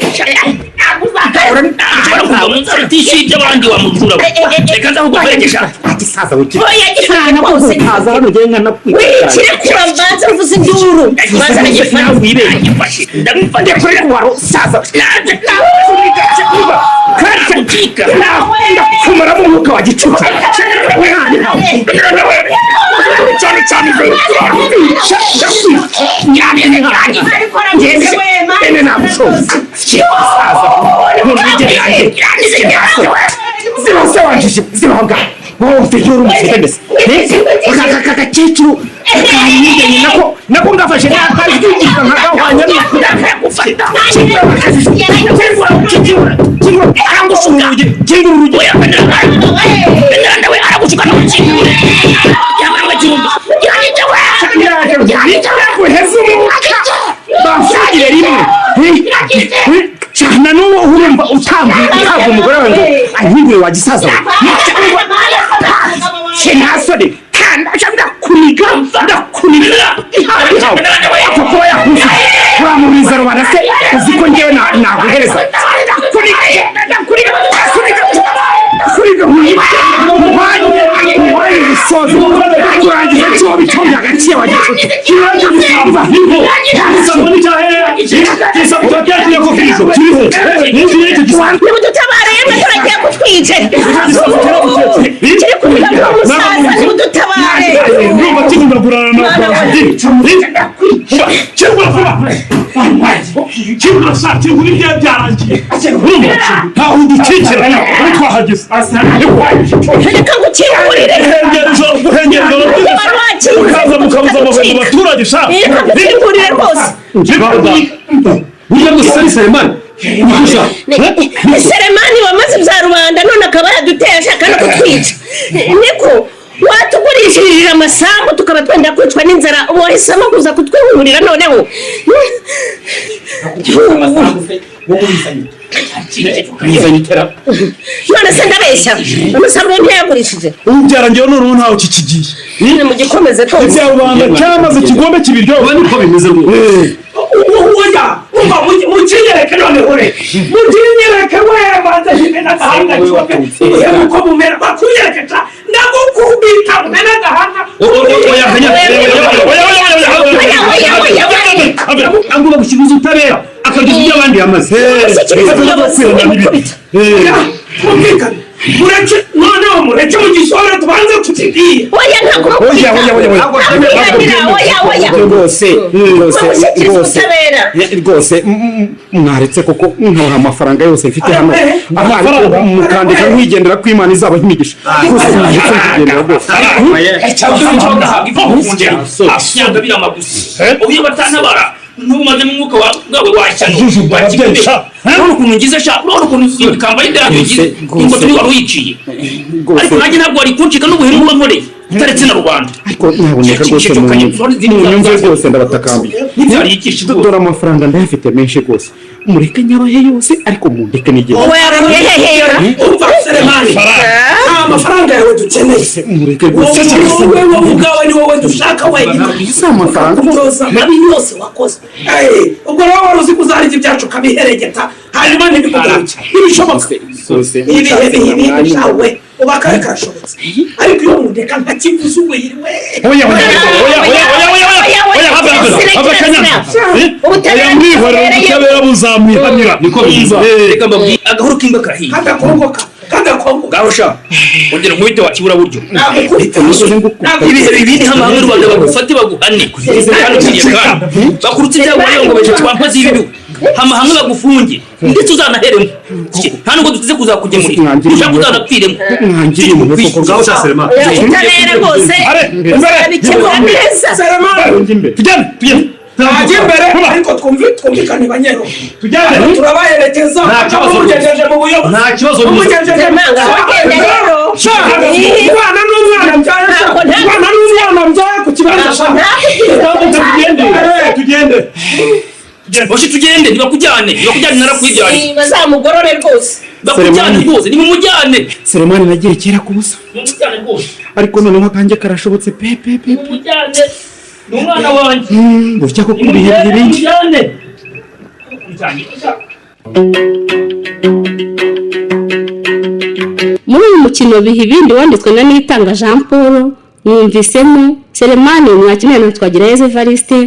ntabwo kuva mu nzara utishyuye iby'abandi wamujura we reka nzaho gukoresha gisaza wikira oya gishana rwose ntaza hano ngiye nkana wikire kuba mbanza uvuze induru mbanza nagifashe wibeshye ndagufashe kuri kuwaro saza karakika kumara mu mwuka wa gicucu cyane cyane ene namusoza zibase wanjije zibanga wowe ufite umuseke mbese aka gakecuru kanyiganye nako ngafashe nakazwigiza nkagahwanya kingura urugi we aragucuka no kingura yamara kirumba bafugire rimwe cyane n'uwo urumva utambuka umugore wawe ngo ahingwe wagisaza we shenasore kandi ashaka kuniga ndakuniga kuko yakuze wamuriza rubana se uziko ngewe naguhereza kuriga mwanya bisoza kurangiza cyo bitomye hagati y'abagicucu kirangiza bisamba nimudutabare yemwe turagiye kutwice kiri kuvuga ko umusaza nimudutabare ndumva kigundagurana kigura saa kigura ibyo byarangiye ntaho udukikira ari twahageze reka gukingurire ukaza mukabuza amabuye mu baturage sha reka gukingurire rwose burya gusa ari Selemani Selemani wamaze bya rubanda none akaba yaduteye ashaka no kutwica niko watugurishirije amasambu tukaba twenda kwicwa n'inzara wahisemo kuza kutwihurira noneho none se ndabeshya amasambu ntiyagurishije ubyara njyewe noneho ntawe kikigiye mugikomeze ko ibyarubanda cyamaze ikigombe kibiryo niko bimeze rwose oya umva mukinyereke noneho re mukinyereke we banza himena gahanga kiwe uko mumera bakunyereke ta ndagukubita mumena gahanga angura gushibuza utabera akagize iby'abandi yamaze mureke noneho mureke mu gisore tubanze tutibwiye oya ntabwo rwose mwaretse koko nkabona amafaranga yose mfite hano mukandika nkwigendera ko Imana izaba imigisha rwose mwaretse nkigendera rwose ashyanga biramagusa ubuye batantabara numaze mu mwuka wawe wacyano none ukuntu ngize sha none ukuntu kambaye ibyago ngize ngo turi wari uyiciye ariko nanjye ntabwo wari kuncika n'ubuhemu wankoreye utaretse na rubanda ariko naboneka rwose mu nyumve rwose ndabatakambiye dore amafaranga ndayafite menshi rwose mureke nyabahe yose ariko mundeke n'igihe wowe yakuye hehe yora umva Selemani amafaranga yawe dukeneye mureke rwose wowe ubwawe ni wowe dushaka wenyine isa amafaranga mabi yose wakoze ubwo rero wari uzi kuzarya ibyacu ukabiheregeta hanyuma ntibikugaruke ntibishoboka ibihe bihe bishawe ubakare kashobotse ariko iyo mundeka ntakivuze uwiriwe ubutabera buzamwihanira niko biza reka mbabwire agahoro k'imba karahiye kadakongoka garusha ongera umwite wa kibura buryo ibihe bibiri hamwe Rwanda bagufate baguhane kandi ugiye kandi bakurutse ibyago ngo beje twampaze ibibi hamwe bagufunge ndetse uzanaheremo nta nubwo dutize kuzakugemurira ushaka uzanapfiremo mwangiriye mu koko gaho cya Selemani utabera rwose abikemura neza tujyane ntajya imbere ariko twumvikane banyero tujyane turabaherekeza umugejeje mu buyobozi nta kibazo umugejeje umwana n'umwana mbyaye ku kibanza tugende Oshi tugende ntibakujyane narakwibyariye bazamugorore rwose bakujyane rwose nimumujyane Selemani nagiye kera ku busa mumujyane rwose ariko noneho akanjye karashobotse mumujyane n'umwana wanjye burya ko kuri ibihe by'ibindi muri uyu mukino biha ibindi wanditswe na Nitanga Jean Paul mwumvisemo Selemani mwakineye na Twagirayezu Evariste,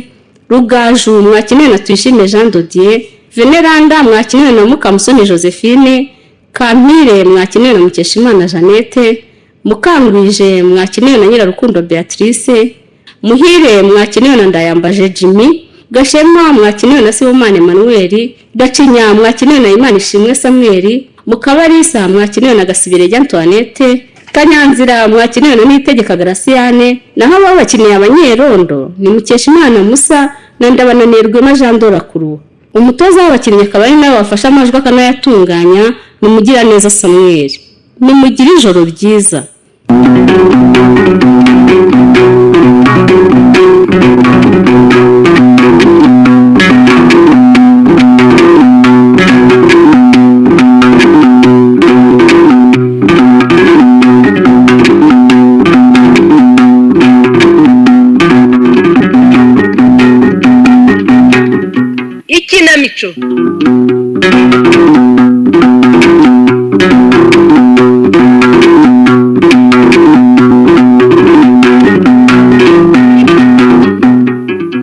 Rugaju mwakineye na Tuyishime Jean Dodier, Veneranda mwakineye na Mukamusoni Josephine, Kampire mwakineye na Mukeshimana Jeannette, Mukangwije mwakineye na Nyirarukundo Beatrice, Muhire mwakineye na Ndayambaje Jimmy, Gashema mwakineye na Sibomane Emmanuel, Gacinya mwakineye na Imana Ishimwe Samuel, Mukabarisa mwakineye na Gasibire Antoinette, Kanyanzira mwakineye na Nitegeka Graciane, naho abo bakineye abanyerondo ni Mukeshimana Musa na Ndabananirwe Jean Dorakuru. Umutoza w'abakinnyi akaba ari nawe wafasha amajwi akanayatunganya ni Mugiraneza Samuel. Ni mugire ijoro ryiza. Ikinamico